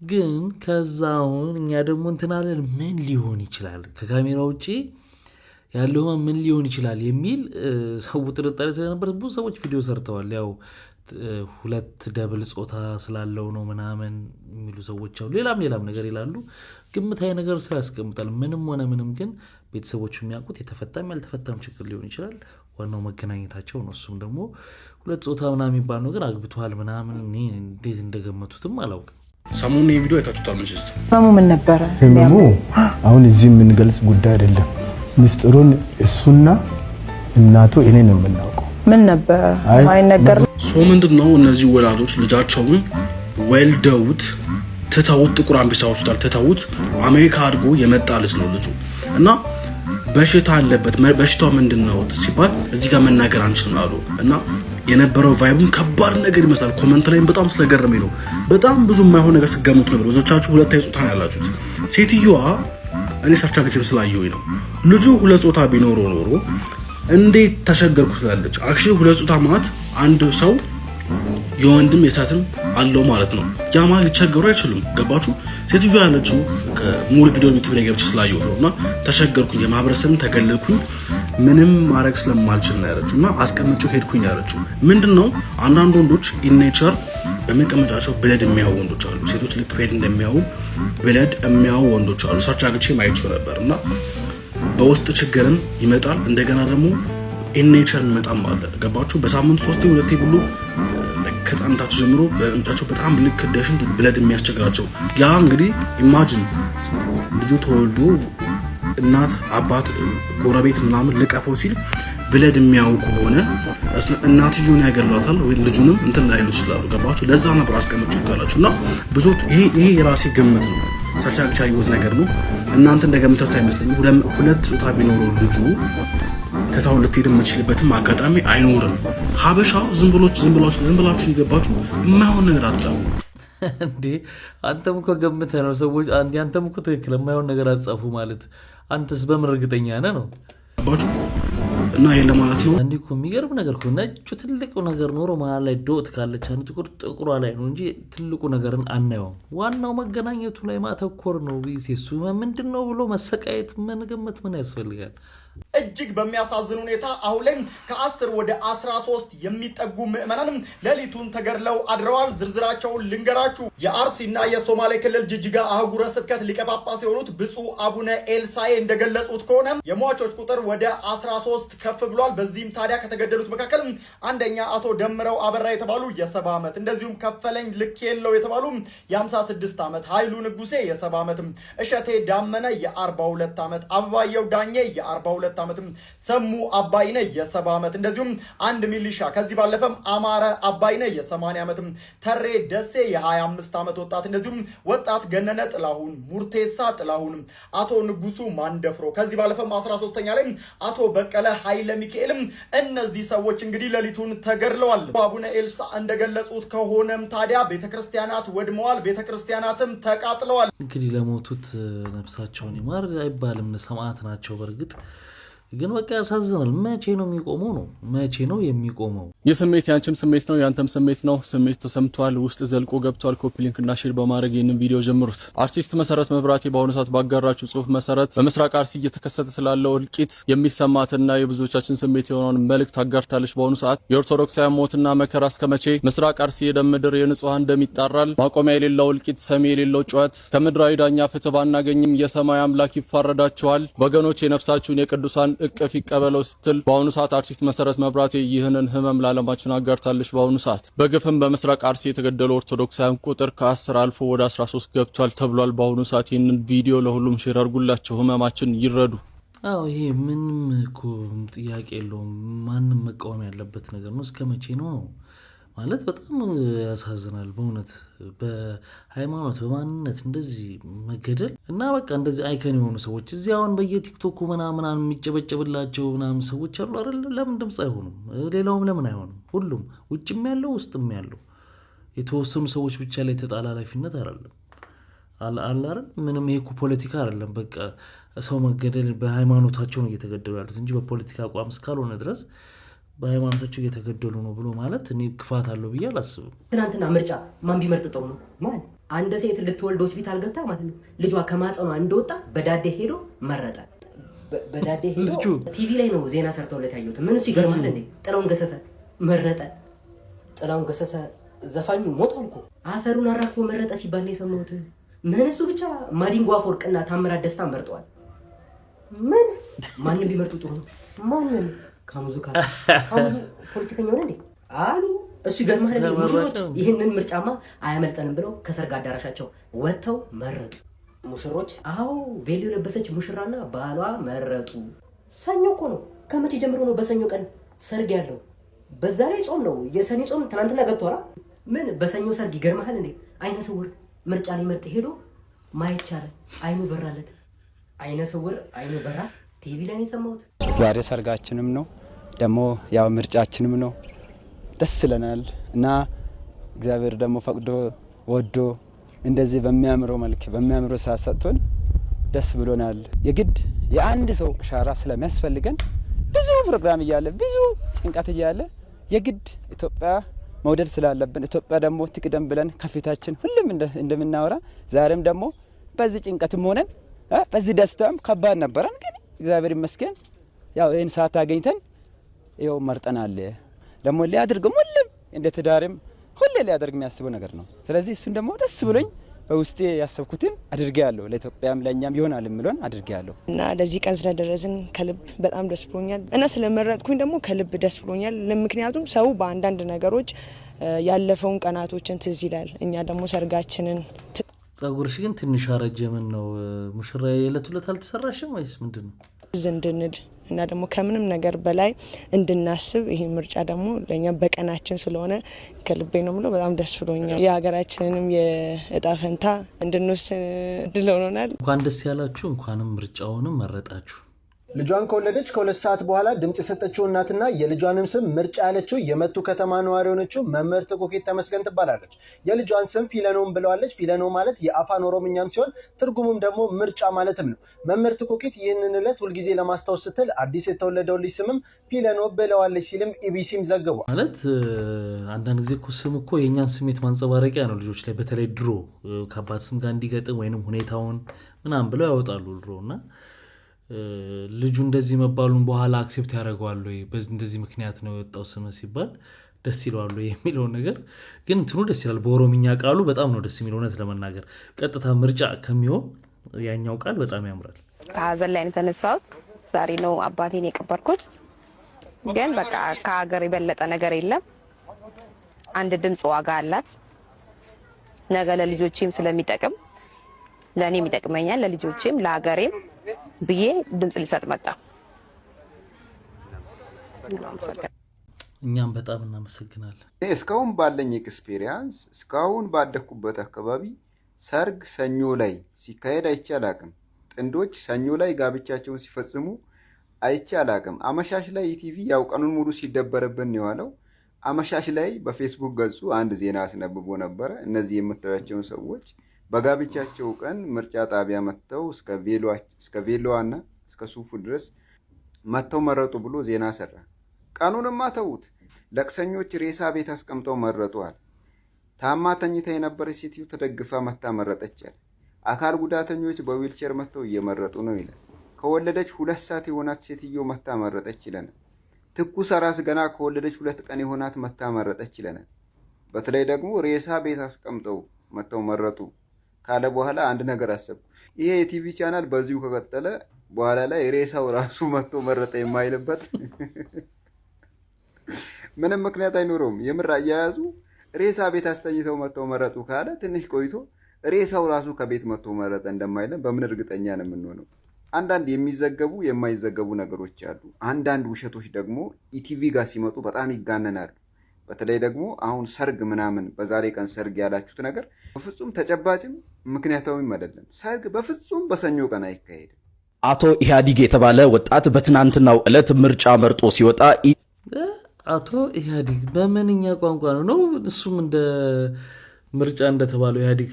ግን ከዛውን እኛ ደግሞ እንትን አለን ምን ሊሆን ይችላል ከካሜራ ውጪ ያለው ምን ሊሆን ይችላል የሚል ሰው ጥርጣሬ ስለነበር ብዙ ሰዎች ቪዲዮ ሰርተዋል። ያው ሁለት ደብል ጾታ ስላለው ነው ምናምን የሚሉ ሰዎች አሉ። ሌላም ነገር ይላሉ። ግምታዊ ነገር ሰው ያስቀምጣል። ምንም ሆነ ምንም ግን ቤተሰቦቹ የሚያውቁት የተፈታም ያልተፈታም ችግር ሊሆን ይችላል። ዋናው መገናኘታቸው ነው። እሱም ደግሞ ሁለት ጾታ ምናምን የሚባል ነገር አግብቷል ምናምን እኔ እንዴት እንደገመቱትም አላውቅም። ሰሞኑን የቪዲዮ አይታችሁታል መቼስ? ህመሙ ምን ነበረ? ህመሙ አሁን እዚህ የምንገልጽ ጉዳይ አይደለም። ሚስጥሩን እሱና እናቱ እኔ ነው የምናውቀው። ምን ነበር ማይነገር ሰው ምንድነው? እነዚህ ወላጆች ልጃቸውን ወልደውት ትተውት ጥቁር አንበሳ ሆስፒታል ትተውት አሜሪካ አድጎ የመጣ ልጅ ነው ልጁ እና በሽታ አለበት። በሽታው ምንድነው ሲባል እዚህ ጋር መናገር አንችልም አሉ እና የነበረው ቫይቡን ከባድ ነገር ይመስላል። ኮሜንት ላይ በጣም ስለገረመኝ ነው። በጣም ብዙ የማይሆን ነገር ስገምቱ ነበር። ብዙዎቻችሁ ሁለት ጾታ ነው ያላችሁት። ሴትዮዋ እኔ ሰርቻለችም ስላየሁኝ ነው። ልጁ ሁለት ጾታ ቢኖረው ኖሮ እንዴት ተሸገርኩ ትላለች። አክቹሊ ሁለት ጾታ ማለት አንድ ሰው የወንድም የሴትም አለው ማለት ነው። ያ ማለት ሊቸገሩ አይችሉም። ገባችሁ? ሴትዮዋ ያለችው ሙሉ ቪዲዮ ዩቲዩብ ላይ ገብቼ ስላየሁት ነውና ተሸገርኩኝ፣ የማህበረሰብን ተገለልኩኝ፣ ምንም ማድረግ ስለማልችል ነው ያለችው እና አስቀምጬው ሄድኩኝ ያለችው ምንድነው? አንዳንድ ወንዶች ኢኔቸር በመቀመጫቸው ብለድ የሚያዩ ወንዶች አሉ። ሴቶች ልክ ፔድ እንደሚያዩ ብለድ የሚያዩ ወንዶች አሉ። ሰርች አግቼ ማይቸው ነበርና በውስጥ ችግርም ይመጣል። እንደገና ደግሞ ኢኔቸር ይመጣም አለ። ገባችሁ? በሳምንት 3-2 ብሉ ከጻንታቸው ጀምሮ በእንጫቸው በጣም ልክ ደሽን ብለድ የሚያስቸግራቸው ያ እንግዲህ ኢማጂን ልጁ ተወልዶ እናት አባት ጎረቤት ምናምን ልቀፈው ሲል ብለድ የሚያው ከሆነ እናትየውን ያገሏታል ወይ ልጁንም እንትን ላይ ይችላሉ። ገባችሁ? ለዛ ነበር አስቀምጬ ይካላችሁና ብዙ ይሄ የራሴ ግምት ነው። ሰርቻቻ ይወት ነገር ነው። እናንተ እንደገምታችሁት አይመስለኝም። ሁለት ጾታ ቢኖረው ልጁ ተታው ልትሄድ የምትችልበትም አጋጣሚ አይኖርም። ሀበሻው ዝም ብላችሁ ይገባችሁ የማይሆን ነገር አትጻፉ እንዴ። አንተም እኮ ገምተህ ነው ሰዎች አንተም እኮ ትክክል የማይሆን ነገር አትጻፉ ማለት አንተስ በምን እርግጠኛ ነህ ነው ገባችሁ? እና ይሄ ለማለት ነው። አንዴ እኮ የሚገርም ነገር እኮ ነጩ ትልቁ ነገር ኖሮ መሀል ላይ ዶት ካለች አንድ ጥቁሯ ላይ ነው እንጂ ትልቁ ነገርን አናየውም። ዋናው መገናኘቱ ላይ ማተኮር ነው። ቢሴሱ ምንድነው ብሎ መሰቃየት መገመት ምን ያስፈልጋል? እጅግ በሚያሳዝን ሁኔታ አሁን ላይ ከ10 ወደ 13 የሚጠጉ ምዕመናን ሌሊቱን ተገድለው አድረዋል። ዝርዝራቸውን ልንገራችሁ። የአርሲና የሶማሌ ክልል ጅጅጋ አህጉረ ስብከት ሊቀ ጳጳስ የሆኑት ብፁዕ አቡነ ኤልሳኤ እንደገለጹት ከሆነ የሟቾች ቁጥር ወደ 13 ከፍ ብሏል። በዚህም ታዲያ ከተገደሉት መካከል አንደኛ አቶ ደምረው አበራ የተባሉ የ70 ዓመት እንደዚሁም ከፈለኝ ልክ የለው የተባሉ የ56 ዓመት፣ ኃይሉ ንጉሴ የ70 ዓመት፣ እሸቴ ዳመነ የ42 ዓመት፣ አበባየው ዳኜ የ42 የ22 ዓመት ሰሙ አባይነ የ70 ዓመት እንደዚሁም አንድ ሚሊሻ ከዚህ ባለፈም አማረ አባይነ የ80 ዓመት ተሬ ደሴ የ25 ዓመት ወጣት እንደዚሁም ወጣት ገነነ ጥላሁን ሙርቴሳ ጥላሁን አቶ ንጉሱ ማንደፍሮ ከዚህ ባለፈም 13ኛ ላይ አቶ በቀለ ኃይለ ሚካኤልም እነዚህ ሰዎች እንግዲህ ሌሊቱን ተገድለዋል። አቡነ ኤልሳ እንደገለጹት ከሆነም ታዲያ ቤተክርስቲያናት ወድመዋል፣ ቤተክርስቲያናትም ተቃጥለዋል። እንግዲህ ለሞቱት ነፍሳቸውን ይማር አይባልም፣ ሰማዕት ናቸው በርግጥ ግን በቃ ያሳዝናል። መቼ ነው የሚቆመው ነው? መቼ ነው የሚቆመው? የስሜት ያንቺም ስሜት ነው ያንተም ስሜት ነው። ስሜት ተሰምቷል፣ ውስጥ ዘልቆ ገብቷል። ኮፒ ሊንክ እና ሼር በማድረግ ይህንን ቪዲዮ ጀምሩት። አርቲስት መሰረት መብራቴ በአሁኑ ሰዓት ባጋራችሁ ጽሁፍ መሰረት በምስራቅ አርሲ እየተከሰተ ስላለው እልቂት የሚሰማትና የብዙዎቻችን ስሜት የሆነውን መልእክት አጋርታለች። በአሁኑ ሰዓት የኦርቶዶክሳውያን ሞትና መከራ እስከመቼ? ምስራቅ አርሲ የደም ምድር የንጹሃን ደም ይጣራል። ማቆሚያ የሌለው እልቂት፣ ሰሚ የሌለው ጩኸት። ከምድራዊ ዳኛ ፍትህ ባናገኝም የሰማይ አምላክ ይፋረዳችኋል። ወገኖች የነፍሳችሁን የቅዱሳን እቅፍ ይቀበለው ስትል በአሁኑ ሰዓት አርቲስት መሰረት መብራቴ ይህንን ህመም ለዓለማችን አጋርታለች። በአሁኑ ሰዓት በግፍም በምስራቅ አርሲ የተገደሉ ኦርቶዶክሳውያን ቁጥር ከ10 አልፎ ወደ 13 ገብቷል ተብሏል። በአሁኑ ሰዓት ይህንን ቪዲዮ ለሁሉም ሼር አድርጉላቸው፣ ህመማችን ይረዱ። አዎ ይሄ ምንም እኮ ጥያቄ የለውም። ማንም መቃወም ያለበት ነገር ነው። እስከ መቼ ነው ማለት በጣም ያሳዝናል በእውነት በሃይማኖት በማንነት እንደዚህ መገደል እና በቃ እንደዚህ አይከን የሆኑ ሰዎች እዚህ አሁን በየቲክቶኩ ምናምን የሚጨበጨብላቸው ምናምን ሰዎች አሉ አይደል? ለምን ድምፅ አይሆኑም? ሌላውም ለምን አይሆንም? ሁሉም ውጭም ያለው ውስጥም ያለው የተወሰኑ ሰዎች ብቻ ላይ ተጣላ ኃላፊነት አይደለም አላረ ምንም ይሄ እኮ ፖለቲካ አይደለም። በቃ ሰው መገደል በሃይማኖታቸው ነው እየተገደሉ ያሉት እንጂ በፖለቲካ አቋም እስካልሆነ ድረስ በሃይማኖታቸው እየተገደሉ ነው ብሎ ማለት እኔ ክፋት አለው ብዬ አላስብም። ትናንትና ምርጫ ማን ቢመርጥ ጥሩ ነው? ማን አንድ ሴት ልትወልድ ሆስፒታል ገብታ ማለት ነው ልጇ ከማጸኗ እንደወጣ በዳዴ ሄዶ መረጠ። በዳዴ ሄዶ ቲቪ ላይ ነው ዜና ሰርተውለት ያየሁት። ምን እሱ ይገርማል እንዴ? ጥላሁን ገሰሰ መረጠ። ጥላሁን ገሰሰ ዘፋኙ ሞቷል እኮ አፈሩን አራግፎ መረጠ ሲባል ነው የሰማሁት። ምን እሱ ብቻ ማዲንጎ አፈወርቅና ታምራት ደስታ መርጠዋል። ምን ማንም ቢመርጡ ጥሩ ነው? ማንም ካሙዙ ፖለቲከኛ ሆነ እንዴ አሉ። እሱ ይገርማል እንዴ? ሙሽሮች ይህንን ምርጫማ አያመልጠንም ብለው ከሰርግ አዳራሻቸው ወጥተው መረጡ። ሙሽሮች አዎ ቬሎ ለበሰች ሙሽራና ባሏ መረጡ። ሰኞ እኮ ነው። ከመቼ ጀምሮ ነው በሰኞ ቀን ሰርግ ያለው? በዛ ላይ ጾም ነው። የሰኔ ጾም ትናንትና ገብቷል። ምን በሰኞ ሰርግ ይገርማል እንዴ? አይነ ስውር ምርጫ ሊመርጥ ሄዶ ማየት ቻለ። አይኑ በራለት። አይነ ስውር አይኑ በራ። ቲቪ ላይ የሰማሁት። ዛሬ ሰርጋችንም ነው ደግሞ ያው ምርጫችንም ነው። ደስ ይለናል እና እግዚአብሔር ደግሞ ፈቅዶ ወዶ እንደዚህ በሚያምረው መልክ በሚያምረው ሰዓት ሰጥቶን ደስ ብሎናል። የግድ የአንድ ሰው አሻራ ስለሚያስፈልገን ብዙ ፕሮግራም እያለ ብዙ ጭንቀት እያለ የግድ ኢትዮጵያ መውደድ ስላለብን ኢትዮጵያ ደግሞ ትቅደም ብለን ከፊታችን ሁሉም እንደምናወራ ዛሬም ደግሞ በዚህ ጭንቀትም ሆነን በዚህ ደስታም ከባድ ነበረን፣ ግን እግዚአብሔር ይመስገን ያው ይህን ሰዓት አገኝተን ይኸው መርጠናል። ደግሞ ሊያደርግም ሁሉም እንደ ትዳርም ሁሌ ሊያደርግ የሚያስበው ነገር ነው። ስለዚህ እሱን ደግሞ ደስ ብሎኝ በውስጤ ያሰብኩትን አድርጌያለሁ። ለኢትዮጵያም ለእኛም ይሆናል የምለውን አድርጌያለሁ እና ለዚህ ቀን ስለደረስን ከልብ በጣም ደስ ብሎኛል እና ስለመረጥኩኝ ደግሞ ከልብ ደስ ብሎኛል። ምክንያቱም ሰው በአንዳንድ ነገሮች ያለፈውን ቀናቶችን ትዝ ይላል። እኛ ደግሞ ሰርጋችንን ጸጉርሽ ግን ትንሽ አረጀ። ምን ነው ሙሽራ የዕለት ዕለት አልተሰራሽም ወይስ ምንድን ነው? እንድንል እና ደግሞ ከምንም ነገር በላይ እንድናስብ ይሄ ምርጫ ደግሞ ለኛ በቀናችን ስለሆነ ከልቤ ነው የምለው። በጣም ደስ ብሎኛል። የሀገራችንንም የእጣ ፈንታ እንድንወስን እድል ሆኖናል። እንኳን ደስ ያላችሁ፣ እንኳንም ምርጫውንም መረጣችሁ። ልጇን ከወለደች ከ2 ሰዓት በኋላ ድምጽ የሰጠችው እናትና የልጇንም ስም ምርጫ ያለችው የመቱ ከተማ ነዋሪ የሆነችው መምህርት ኮኬት ተመስገን ትባላለች። የልጇን ስም ፊለኖም ብለዋለች። ፊለኖ ማለት የአፋን ኦሮምኛም ሲሆን ትርጉሙም ደግሞ ምርጫ ማለትም ነው። መምህርት ኮኬት ይህንን ዕለት ሁልጊዜ ለማስታወስ ስትል አዲስ የተወለደው ልጅ ስምም ፊለኖ ብለዋለች ሲልም ኢቢሲም ዘግቧል። ማለት አንዳንድ ጊዜ እኮ ስም እኮ የእኛን ስሜት ማንጸባረቂያ ነው። ልጆች ላይ በተለይ ድሮ ከአባት ስም ጋር እንዲገጥም ወይንም ሁኔታውን ምናምን ብለው ያወጣሉ ድሮ እና ልጁ እንደዚህ መባሉን በኋላ አክሴፕት ያደርገዋል ወይ እንደዚህ ምክንያት ነው የወጣው ስም ሲባል ደስ ይለዋል የሚለውን ነገር ግን እንትኑ ደስ ይላል። በኦሮምኛ ቃሉ በጣም ነው ደስ የሚለው። እውነት ለመናገር ቀጥታ ምርጫ ከሚሆን ያኛው ቃል በጣም ያምራል። ከሀዘን ላይ የተነሳሁት ዛሬ ነው አባቴን የቀበርኩት። ግን በቃ ከሀገር የበለጠ ነገር የለም። አንድ ድምፅ ዋጋ አላት። ነገ ለልጆቼም ስለሚጠቅም ለእኔም ይጠቅመኛል፣ ለልጆቼም ለሀገሬም ብዬ ድምፅ ልሰጥ መጣ። እኛም በጣም እናመሰግናለን። እስካሁን ባለኝ ኤክስፔሪያንስ እስካሁን ባደኩበት አካባቢ ሰርግ ሰኞ ላይ ሲካሄድ አይቼ አላቅም። ጥንዶች ሰኞ ላይ ጋብቻቸውን ሲፈጽሙ አይቼ አላቅም። አመሻሽ ላይ ኢቲቪ ያው ቀኑን ሙሉ ሲደበርብን የዋለው አመሻሽ ላይ በፌስቡክ ገጹ አንድ ዜና አስነብቦ ነበረ። እነዚህ የምታዩቸውን ሰዎች በጋብቻቸው ቀን ምርጫ ጣቢያ መጥተው እስከ ቬሎዋና እስከ ሱፉ ድረስ መጥተው መረጡ ብሎ ዜና ሰራ። ቀኑንማ ተውት። ለቅሰኞች ሬሳ ቤት አስቀምጠው መረጡዋል። ታማ ተኝታ የነበረች ሴትዮ ተደግፋ መታ መረጠቻል። አካል ጉዳተኞች በዊልቸር መጥተው እየመረጡ ነው ይላል። ከወለደች 2 ሰዓት የሆናት ሴትዮ መታ መረጠች ይለናል። ትኩስ አራስ ገና ከወለደች 2 ቀን የሆናት መታ መረጠች ይለናል። በተለይ ደግሞ ሬሳ ቤት አስቀምጠው መጥተው መረጡ ካለ በኋላ አንድ ነገር አሰብኩ። ይሄ የቲቪ ቻናል በዚሁ ከቀጠለ በኋላ ላይ ሬሳው ራሱ መጥቶ መረጠ የማይልበት ምንም ምክንያት አይኖረውም። የምር አያያዙ ሬሳ ቤት አስተኝተው መጥተው መረጡ ካለ ትንሽ ቆይቶ ሬሳው ራሱ ከቤት መጥቶ መረጠ እንደማይለን በምን እርግጠኛ ነው የምንሆነው? አንዳንድ የሚዘገቡ የማይዘገቡ ነገሮች አሉ። አንዳንድ ውሸቶች ደግሞ ኢቲቪ ጋር ሲመጡ በጣም ይጋነናሉ። በተለይ ደግሞ አሁን ሰርግ ምናምን በዛሬ ቀን ሰርግ ያላችሁት ነገር በፍጹም ተጨባጭም ምክንያታዊም አይደለም። ሰርግ በፍጹም በሰኞ ቀን አይካሄድም። አቶ ኢህአዲግ የተባለ ወጣት በትናንትናው ዕለት ምርጫ መርጦ ሲወጣ አቶ ኢህአዲግ በምንኛ ቋንቋ ነው? እሱም እንደ ምርጫ እንደተባለው ኢህአዲግ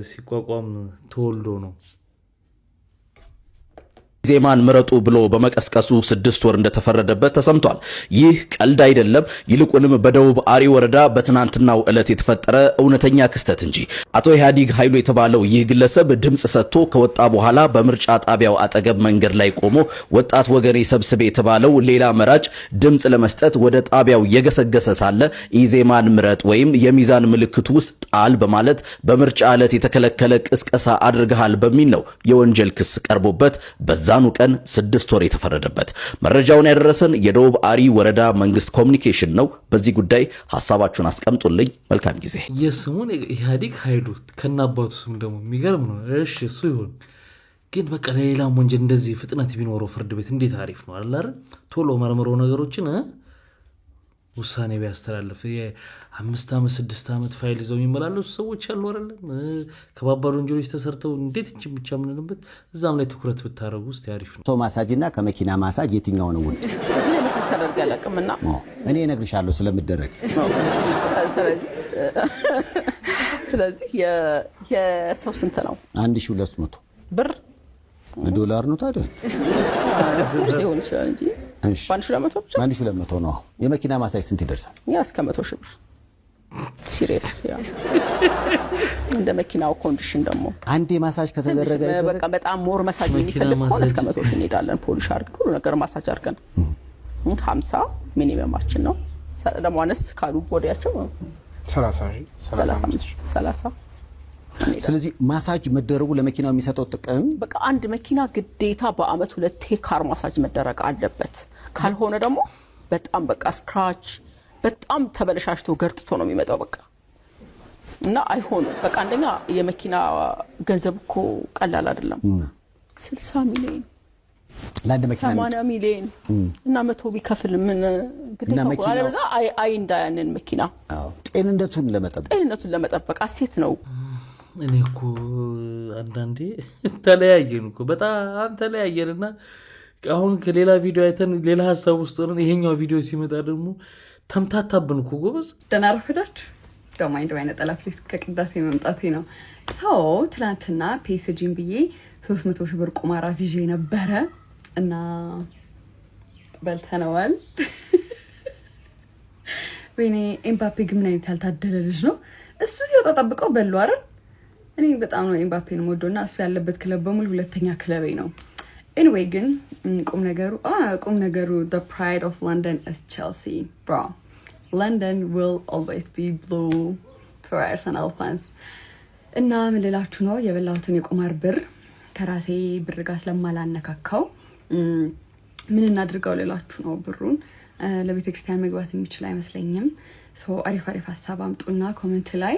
ሲቋቋም ተወልዶ ነው። ዜማን ምረጡ ብሎ በመቀስቀሱ 6 ወር እንደተፈረደበት ተሰምቷል። ይህ ቀልድ አይደለም። ይልቁንም በደቡብ አሪ ወረዳ በትናንትናው ዕለት የተፈጠረ እውነተኛ ክስተት እንጂ። አቶ ኢህአዲግ ኃይሉ የተባለው ይህ ግለሰብ ድምጽ ሰጥቶ ከወጣ በኋላ በምርጫ ጣቢያው አጠገብ መንገድ ላይ ቆሞ ወጣት ወገኔ ሰብስቤ የተባለው ሌላ መራጭ ድምጽ ለመስጠት ወደ ጣቢያው የገሰገሰ ሳለ ኢዜማን ምረጥ ወይም የሚዛን ምልክቱ ውስጥ ጣል በማለት በምርጫ ዕለት የተከለከለ ቅስቀሳ አድርገሃል በሚል ነው የወንጀል ክስ ቀርቦበት በዛኑ ቀን 6 ወር የተፈረደበት። መረጃውን ያደረሰን የደቡብ አሪ ወረዳ መንግስት ኮሚኒኬሽን ነው። በዚህ ጉዳይ ሐሳባችሁን አስቀምጡልኝ። መልካም ጊዜ። የስሙን ኢህአዲግ ኃይሉ ከናባቱ ስም ደግሞ የሚገርም ነው። እሺ እሱ ይሁን፣ ግን በቃ ለሌላም ወንጀል እንደዚህ ፍጥነት ቢኖረው ፍርድ ቤት እንዴት አሪፍ ነው አይደል? ቶሎ መርምሮ ነገሮችን ውሳኔ ቢያስተላልፍ። የ5 ዓመት 6 ዓመት ፋይል ይዘው የሚመላለሱ ሰዎች ያሉ አይደለም? ከባባድ ወንጀሎች ተሰርተው እንዴት እንጂ ብቻ ምንልበት እዛም ላይ ትኩረት ብታረጉ ውስጥ ያሪፍ ነው። ሰው ማሳጅና ከመኪና ማሳጅ የትኛው ነው ውድ? መሳጅ ተደርጋ ያለቅምና እኔ እነግርሻለሁ ስለምደረግ። ስለዚህ የሰው ስንት ነው? 1200 ብር ዶላር ነው ታዲያ? ሊሆን ይችላል እንጂ 1200 ነው። የመኪና ማሳጅ ስንት ይደርሳል? ያ እስከ 100 ሺህ ብር ሲሪየስ። ያ እንደ መኪናው ኮንዲሽን ደግሞ አንዴ ማሳጅ ከተደረገ በቃ በጣም ሞር ማሳጅ የሚፈልግ ከሆነ እስከ 100 ሺህ እንሄዳለን። ፖሊሽ አድርገን ሁሉ ነገር ማሳጅ አድርገን 50 ሚኒመማችን ነው። ደግሞ አነስ ካሉ ቦዲያቸው 30። ስለዚህ ማሳጅ መደረጉ ለመኪናው የሚሰጠው ጥቅም በቃ አንድ መኪና ግዴታ በአመት 2 ካር ማሳጅ መደረግ አለበት። ካልሆነ ደግሞ በጣም በቃ ስክራች በጣም ተበለሻሽቶ ገርጥቶ ነው የሚመጣው በቃ እና አይሆንም። በቃ አንደኛ የመኪና ገንዘብ እኮ ቀላል አይደለም። 60 ሚሊዮን ለአንድ መኪና 80 ሚሊዮን እና 100 ቢከፍል ምን ግዴታ ነው አለበዛ አይ እንዳያንን መኪና ጤንነቱን ለመጠበቅ አሴት ነው። እኔ እኮ አንዳንዴ ተለያየን እኮ በጣም ተለያየንና አሁን ከሌላ ቪዲዮ አይተን ሌላ ሀሳብ ውስጥ ሆነን ይሄኛው ቪዲዮ ሲመጣ ደግሞ ተምታታብን እኮ ጎበዝ። ደህና ረፈዳችሁ። ደማይንድ ባይነ ጠላፍ ሊስ ከቅዳሴ መምጣቴ ነው። ሰው ትላንትና ፒኤስጂን ብዬ 300 ሺህ ብር ቁማር አዝዤ ነበረ እና በልተነዋል። ወይኔ ኤምባፔ ግን ምን አይነት ያልታደለ ልጅ ነው። እሱ ሲወጣ ጠብቀው በሉ አይደል? እኔ በጣም ነው ኤምባፔን የምወደውና እሱ ያለበት ክለብ በሙሉ ሁለተኛ ክለቤ ነው። ኤኒዌይ ግን ቁም ነገሩ the pride of London is Chelsea, bro. London will always be blue for Arsenal fans. እና ምን ልላችሁ ነው የበላሁትን የቁማር ብር ከራሴ ብር ጋር ስለማላነካካው ምን እናድርገው ልላችሁ ነው። ብሩን ለቤተ ክርስቲያን መግባት የሚችል አይመስለኝም። አሪፍ ሀሳብ አምጡና ኮሜንት ላይ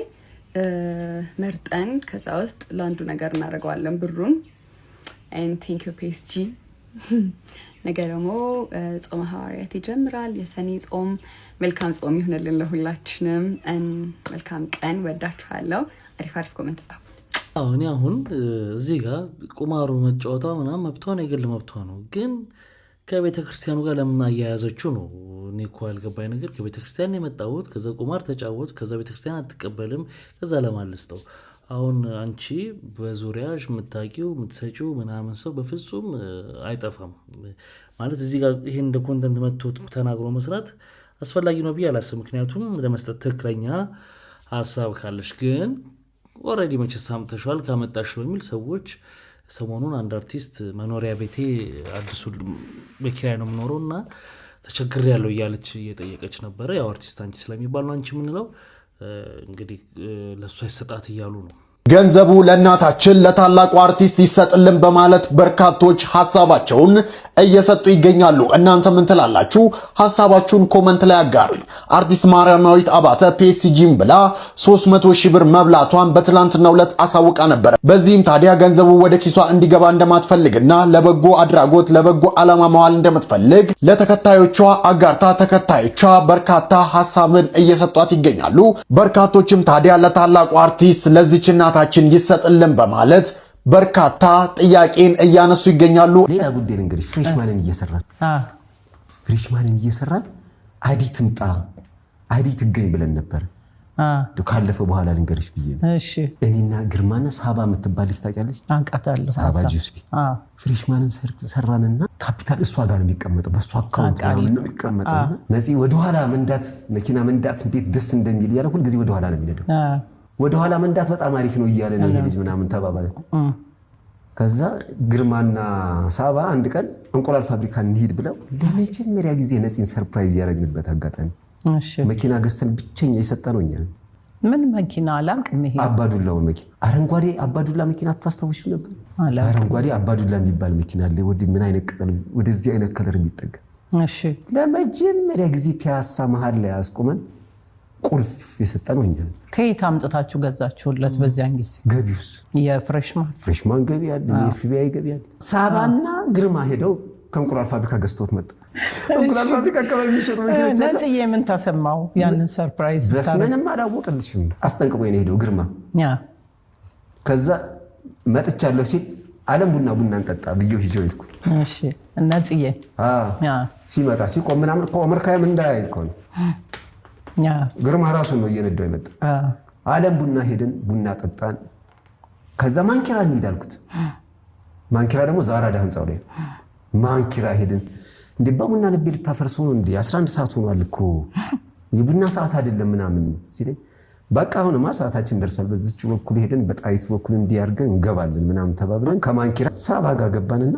መርጠን ከዛ ውስጥ ለአንዱ ነገር እናደርገዋለን ብሩን። and thank you PSG ነገ ደግሞ ጾመ ሐዋርያት ይጀምራል። የሰኔ ጾም መልካም ጾም ይሁንልን ለሁላችንም። መልካም ቀን። ወዳችኋለሁ። አሪፍ ኮሜንት ጻፉ። እኔ አሁን እዚህ ጋር ቁማሩ መጫወቷ ምናምን መብቷ ነው፣ የግል መብቷ ነው። ግን ከቤተ ክርስቲያኑ ጋር ለምን አያያዘችው ነው እኔ እኮ ያልገባኝ ነገር። ከቤተ ክርስቲያን የመጣሁት ከዛ ቁማር ተጫወት፣ ከዛ ቤተ ክርስቲያን አትቀበልም፣ ከዛ ለማልስተው አሁን አንቺ በዙሪያሽ የምታውቂው የምትሰጪው ምናምን ሰው በፍጹም አይጠፋም ማለት እዚህ ጋር ይሄን እንደ ኮንተንት መጥቶ ተናግሮ መስራት አስፈላጊ ነው ብዬ አላስብም። ምክንያቱም ለመስጠት ትክክለኛ ሀሳብ ካለሽ ግን ኦልሬዲ መቼስ ሰምተሻል ካመጣሽ በሚል ሰዎች ሰሞኑን አንድ አርቲስት መኖሪያ ቤቴ አዲሱ በኪራይ ነው የምኖረው እና ተቸግሬያለሁ እያለች እየጠየቀች ነበረ። ያው አርቲስት አንቺ ስለሚባል ነው አንቺ የምንለው እንግዲህ ለእሷ ይሰጣት እያሉ ነው። ገንዘቡ ለእናታችን ለታላቁ አርቲስት ይሰጥልን በማለት በርካቶች ሀሳባቸውን እየሰጡ ይገኛሉ። እናንተ ምን ትላላችሁ? ሀሳባችሁን ኮመንት ላይ አጋሩኝ። አርቲስት ማርያማዊት አባተ ፒኤስጂም ብላ 300 ሺህ ብር መብላቷን በትላንትናው ዕለት አሳውቃ ነበር። በዚህም ታዲያ ገንዘቡ ወደ ኪሷ እንዲገባ እንደማትፈልግና ለበጎ አድራጎት ለበጎ ዓላማ መዋል እንደምትፈልግ ለተከታዮቿ አጋርታ ተከታዮቿ በርካታ ሀሳብን እየሰጧት ይገኛሉ። በርካቶችም ታዲያ ለታላቁ አርቲስት ለዚች እናታችን ይሰጥልን በማለት በርካታ ጥያቄን እያነሱ ይገኛሉ። ሌላ ጉዳይ እንግዲህ ፍሬሽማንን እየሰራን አዲት ትምጣ አዲት ትገኝ ብለን ነበር። ካለፈ በኋላ ልንገርሽ ብዬ እኔና ግርማና ሳባ የምትባል ልጅ ታውቂያለሽ? አንቃታለሁ። ሳባ ጁስ ቤት ፍሬሽማንን ሰራንና ካፒታል እሷ ጋር ነው የሚቀመጠው፣ በእሷ አካውንት ነው የሚቀመጠው። ነፂ ወደኋላ መንዳት መኪና መንዳት እንዴት ደስ እንደሚል እያለ ሁልጊዜ ወደኋላ ነው የሚነዳው። ወደኋላ መንዳት በጣም አሪፍ ነው እያለ ነው ይሄ ልጅ ምናምን ተባባለ። ከዛ ግርማና ሳባ አንድ ቀን እንቁላል ፋብሪካ እንሂድ ብለው ለመጀመሪያ ጊዜ ነፂን ሰርፕራይዝ ያደረግንበት አጋጣሚ መኪና ገዝተን ብቸኛ የሰጠነው እኛ። ምን መኪና አላውቅም። ይሄ አባዱላውን መኪና አረንጓዴ አባዱላ መኪና አታስታውሽ ነበር? አረንጓዴ አባዱላ የሚባል መኪና አለ። ምን አይነት ቀለም ወደዚህ አይነት ከለር የሚጠጋ ለመጀመሪያ ጊዜ ፒያሳ መሀል ላይ አስቆመን ቁልፍ የሰጠነው እኛ። ከየት አምጥታችሁ ገዛችሁለት? በዚያን ጊዜ ገቢውስ ፍሬሽማን ገቢ አለ፣ የኤፍቢአይ ገቢ አለ። ሳባና ግርማ ሄደው ከእንቁላል ፋብሪካ ገዝተውት መጣ። እንቁላል ፋብሪካ አካባቢ የሚሸጡ መኪኖች አለ። ነፂዬ ምን ተሰማው? ያንን ሰርፕራይዝ በስመንም አላወቀልሽም። አስጠንቅቆኝ ነው ሄደው ግርማ። ከዛ መጥቻለሁ ሲል አለም ቡና እንጠጣ ብዬው ሂጄ ሄድኩ። እሺ ነፂዬ ሲመጣ ሲቆም ምናምን ከአሜሪካም እንዳያይ እኮ ነው ግርማ ራሱ ነው እየነዳው የመጣ። አለም ቡና ሄድን፣ ቡና ጠጣን። ከዛ ማንኪራ እንሂድ አልኩት። ማንኪራ ደግሞ ዛራዳ ህንፃው ላይ ማንኪራ ሄድን። እንዴ በቡና ልቤ ልታፈርሰው ነው እንዴ? 11 ሰዓት ሆኗል እኮ የቡና ሰዓት አይደለም ምናምን ሲለኝ በቃ አሁንማ ሰዓታችን ደርሷል፣ በዚች በኩል ሄደን በጣይቱ በኩል እንዲያርገን እንገባለን ምናምን ተባብለን ከማንኪራ ሳባ ጋር ገባንና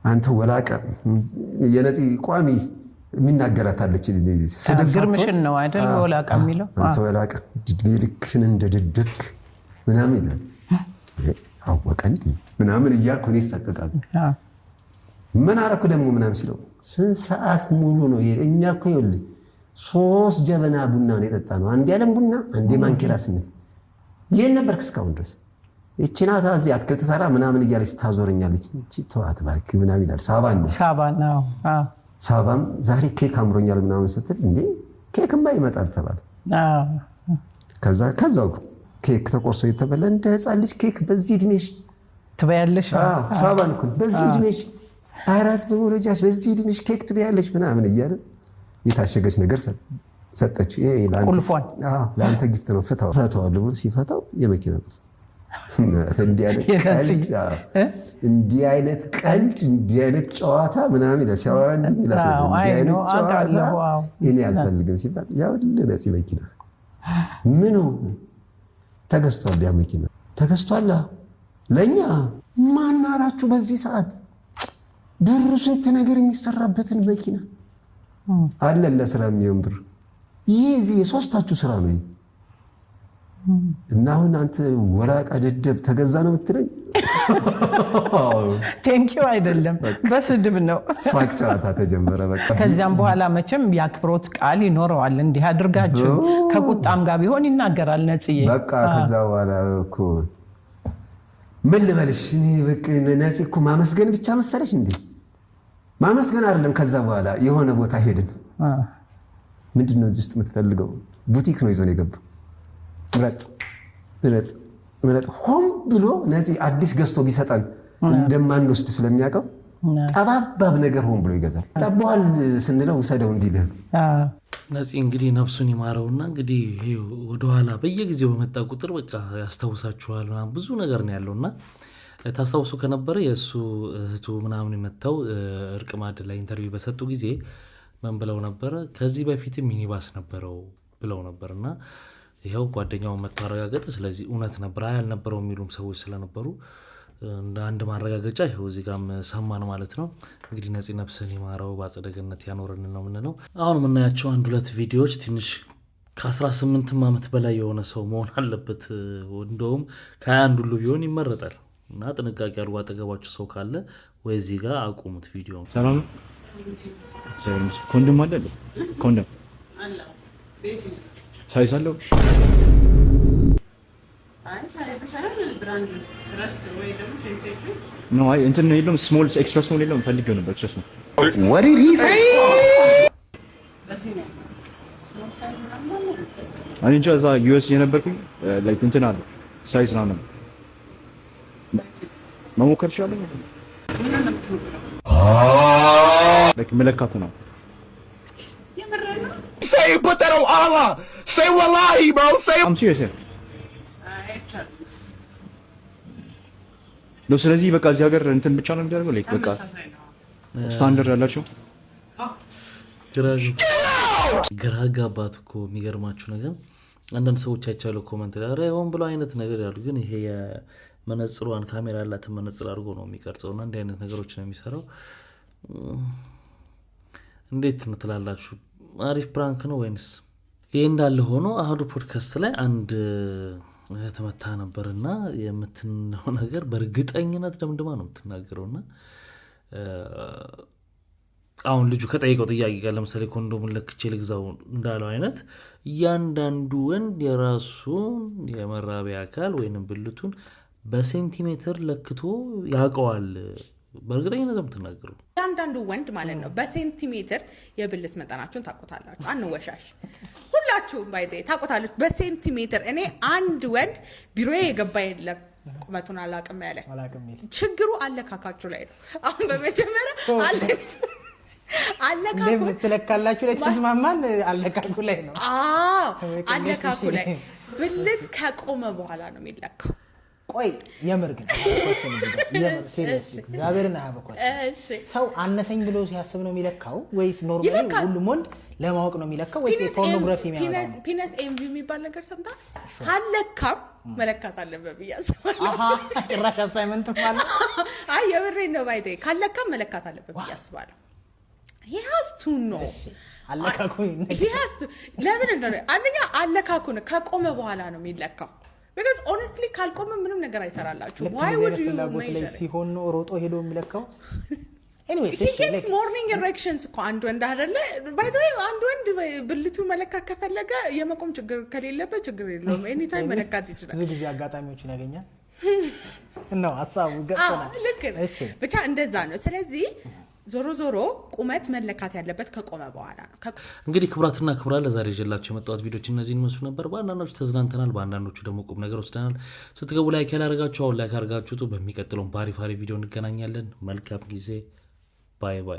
አንተ ወላቀ የነፂ ቋሚ የሚናገራታለች ግርምሽን ነው አይደል? ወላቃ የሚለው አንተ ወላቃ ልክን እንደደደክ ምናምን ይላል። አወቀን ምናምን እያልኩ እኔ ይሳቀቃሉ። ምን አደረኩ ደግሞ ምናምን ሲለው ስንት ሰዓት ሙሉ ነው እኛ እኮ ይኸውልህ 3 ጀበና ቡና ነው የጠጣነው። አንዴ አለም ቡና አንዴ ማንኪራ ስንል ይሄን ነበርክ እስካሁን ድረስ። እቺ ናታ እዚህ አትክልት ተራ ምናምን እያለች ታዞረኛለች። እቺ ተዋት እባክህ ምናምን ይላል። ሳባ ነው ሳባም ዛሬ ኬክ አምሮኛል ምናምን ስትል እንዴ ኬክማ ይመጣል ተባለ። ከዛው ኬክ ተቆርሶ የተበላ እንደ ህፃን ልጅ ኬክ በዚህ እድሜሽ ትበያለሽ? ሳባን እኮ በዚህ እድሜሽ 4 በመውለጃሽ በዚህ እድሜሽ ኬክ ትበያለሽ ምናምን እያለ የታሸገች ነገር ሰጠች። ይሄ ቁልፏን ለአንተ ጊፍት ነው ፈታው ብሎ ሲፈታው የመኪና ቁልፍ። እንዲህ አይነት ቀልድ እንዲህ አይነት ጨዋታ ምናምን ሲያወራ እንዲህ አይነት ጨዋታ እኔ አልፈልግም ሲባል ያው ለነፂ መኪና ምን ነው ተገዝቷል። ያ መኪና ተገዝቷል። ለኛ ማን አላችሁ? በዚህ ሰዓት ብሩ ስንት ነገር የሚሰራበትን መኪና አለ ለስራ የሚሆን ብር። ይሄ የሶስታችሁ ስራ ነው። እና አሁን አንተ ወላቃ ደደብ ተገዛ ነው የምትለኝ? ቴንኪው አይደለም በስድብ ነው። ሳቅ ጨዋታ ተጀመረ። በቃ ከዚያም በኋላ መቼም የአክብሮት ቃል ይኖረዋል። እንዲህ አድርጋችሁ ከቁጣም ጋር ቢሆን ይናገራል ነፂዬ። በቃ ከዛ በኋላ እኮ ምን ልበልሽ፣ በቃ ነፂ እኮ ማመስገን ብቻ መሰለሽ እንዴ? ማመስገን አይደለም። ከዛ በኋላ የሆነ ቦታ ሄድን። ምንድነው እዚህ ውስጥ የምትፈልገው? ቡቲክ ነው ይዞ ነው የገባው። ምረጥ ሆም ብሎ ነዚህ አዲስ ገዝቶ ቢሰጠን እንደማንወስድ ስለሚያውቀው ጠባባብ ነገር ሆም ብሎ ይገዛል። ጠባዋል ስንለው ውሰደው እንዲልህ ነፂ እንግዲህ ነፍሱን ይማረውና እንግዲህ ወደኋላ በየጊዜው በመጣ ቁጥር በቃ ያስታውሳችኋል ብዙ ነገር ነው ያለውና ታስታውሱ ከነበረ የእሱ እህቱ ምናምን የመጣው እርቅ ማዕድ ላይ ኢንተርቪው በሰጡ ጊዜ ምን ብለው ነበረ? ከዚህ በፊትም ሚኒባስ ነበረው ብለው ነበርና ይሄው ጓደኛው መጥቶ አረጋገጠ። ስለዚህ እውነት ነበር ያልነበረው የሚሉም ሰዎች ስለነበሩ እንደ አንድ ማረጋገጫ ይሄው እዚህ ጋርም ሰማን ማለት ነው። እንግዲህ ነፂ ነፍስን ይማረው በአጸደ ገነት ያኖረን ነው የምንለው። አሁን የምናያቸው አንድ ሁለት ቪዲዮዎች ትንሽ ከ18 ዓመት በላይ የሆነ ሰው መሆን አለበት። እንደውም ከ21 ሁሉ ቢሆን ይመረጣል። እና ጥንቃቄ አድርጎ አጠገባችሁ ሰው ካለ ወይ እዚህ ጋር አቁሙት ቪዲዮ። ሰላም ኮንዶም አለ? ኮንዶም ሳይዝ አለው? No, I እንትን የለውም። ስሞል ኤክስትራ ስሞል የለውም። ፈልጌው ነበር ኤክስትራ ስሞል። What did he say? እኔ እንጃ እዛ ዩኤስ የነበርኩኝ ላይክ እንትን አለ ሳይዝ ነው መሞከር ይችላል። ላይክ መለካት ነው። Say put that on Allah. Say wallahi, bro. Say I'm serious. ነው ስለዚህ በቃ እዚህ ሀገር እንትን ብቻ ነው የሚያደርገው። ላይክ በቃ ስታንዳርድ ያላቸው ግራ ጋባት እኮ የሚገርማችሁ ነገር አንዳንድ ሰዎች አይቻለው ኮሜንት ላይ አረ ይሆን ብለው አይነት ነገር ያሉ ግን ይሄ የመነጽሯን ካሜራ ያላትን መነጽር አድርጎ ነው የሚቀርጸውና እንዲህ አይነት ነገሮች ነው የሚሰራው። እንዴት ነው ትላላችሁ? አሪፍ ፕራንክ ነው ወይንስ? ይሄ እንዳለ ሆኖ አህዱ ፖድካስት ላይ አንድ ተመታ ነበርና የምትነው ነገር በእርግጠኝነት ደምድማ ነው የምትናገረውና አሁን ልጁ ከጠየቀው ጥያቄ ጋር ለምሳሌ ኮንዶምን ለክቼ ልግዛው እንዳለው አይነት እያንዳንዱ ወንድ የራሱን የመራቢያ አካል ወይንም ብልቱን በሴንቲሜትር ለክቶ ያውቀዋል። በእርግጠኝነት ነው የምትናገረው። እያንዳንዱ ወንድ ማለት ነው በሴንቲሜትር የብልት መጠናችሁን ታውቁታላችሁ። አንወሻሽ፣ ሁላችሁም ባይዘ ታውቁታላችሁ በሴንቲሜትር። እኔ አንድ ወንድ ቢሮዬ የገባ የለም ቁመቱን አላቅም ያለ ችግሩ አለካካችሁ ላይ ነው። አሁን በመጀመሪያ አለካኩ ትለካላችሁ ላይ ተስማማን። አለካኩ ላይ ነው። አዎ አለካኩ ላይ ብልት ከቆመ በኋላ ነው የሚለካው። ቆይ የምር ግን እግዚአብሔርን አያበኳል። ሰው አነሰኝ ብሎ ሲያስብ ነው የሚለካው ወይስ ኖርማሊ ሁሉም ወንድ ለማወቅ ነው የሚለካው ወይስ ፖርኖግራፊ የሚያመጣው? ፒነስ ኤምቪ የሚባል ነገር ሰምተሃል? ካለካም መለካት አለበት ብዬ አስባለሁ። አሃ ጭራሽ አሳይመንት ማለት አይ የምሬን ነው። ባይቴ ካለካም መለካት አለበት ብዬ አስባለሁ። he has to know አለካኩ he has to ለምን እንደሆነ አንደኛ አለካኩን ከቆመ በኋላ ነው የሚለካው። because honestly ካልቆመ ምንም ነገር አይሰራላችሁ። why would you measure ሲሆን ነው ሮጦ ሄዶ የሚለካው? anyway he gets morning erections እኮ አንድ ወንድ አይደለ? by the way አንድ ወንድ ብልቱ መለካት ከፈለገ የመቆም ችግር ከሌለበት ችግር የለውም። anytime መለካት ይችላል። ብዙ ጊዜ አጋጣሚዎችን ያገኛል ነው ሐሳቡ ገጠና። ልክ ብቻ እንደዛ ነው። ስለዚህ ዞሮ ዞሮ ቁመት መለካት ያለበት ከቆመ በኋላ ነው። እንግዲህ ክቡራትና ክቡራን ለዛሬ ይዤላችሁ የመጣሁት ቪዲዮዎች እነዚህን ይመስሉ ነበር። በአንዳንዶቹ ተዝናንተናል፣ በአንዳንዶቹ ደግሞ ቁም ነገር ወስደናል። ስትገቡ ላይክ ያላደረጋችሁ አሁን ላይክ አድርጋችሁ በሚቀጥለው ባሪፍ ቪዲዮ እንገናኛለን። መልካም ጊዜ። ባይ ባይ።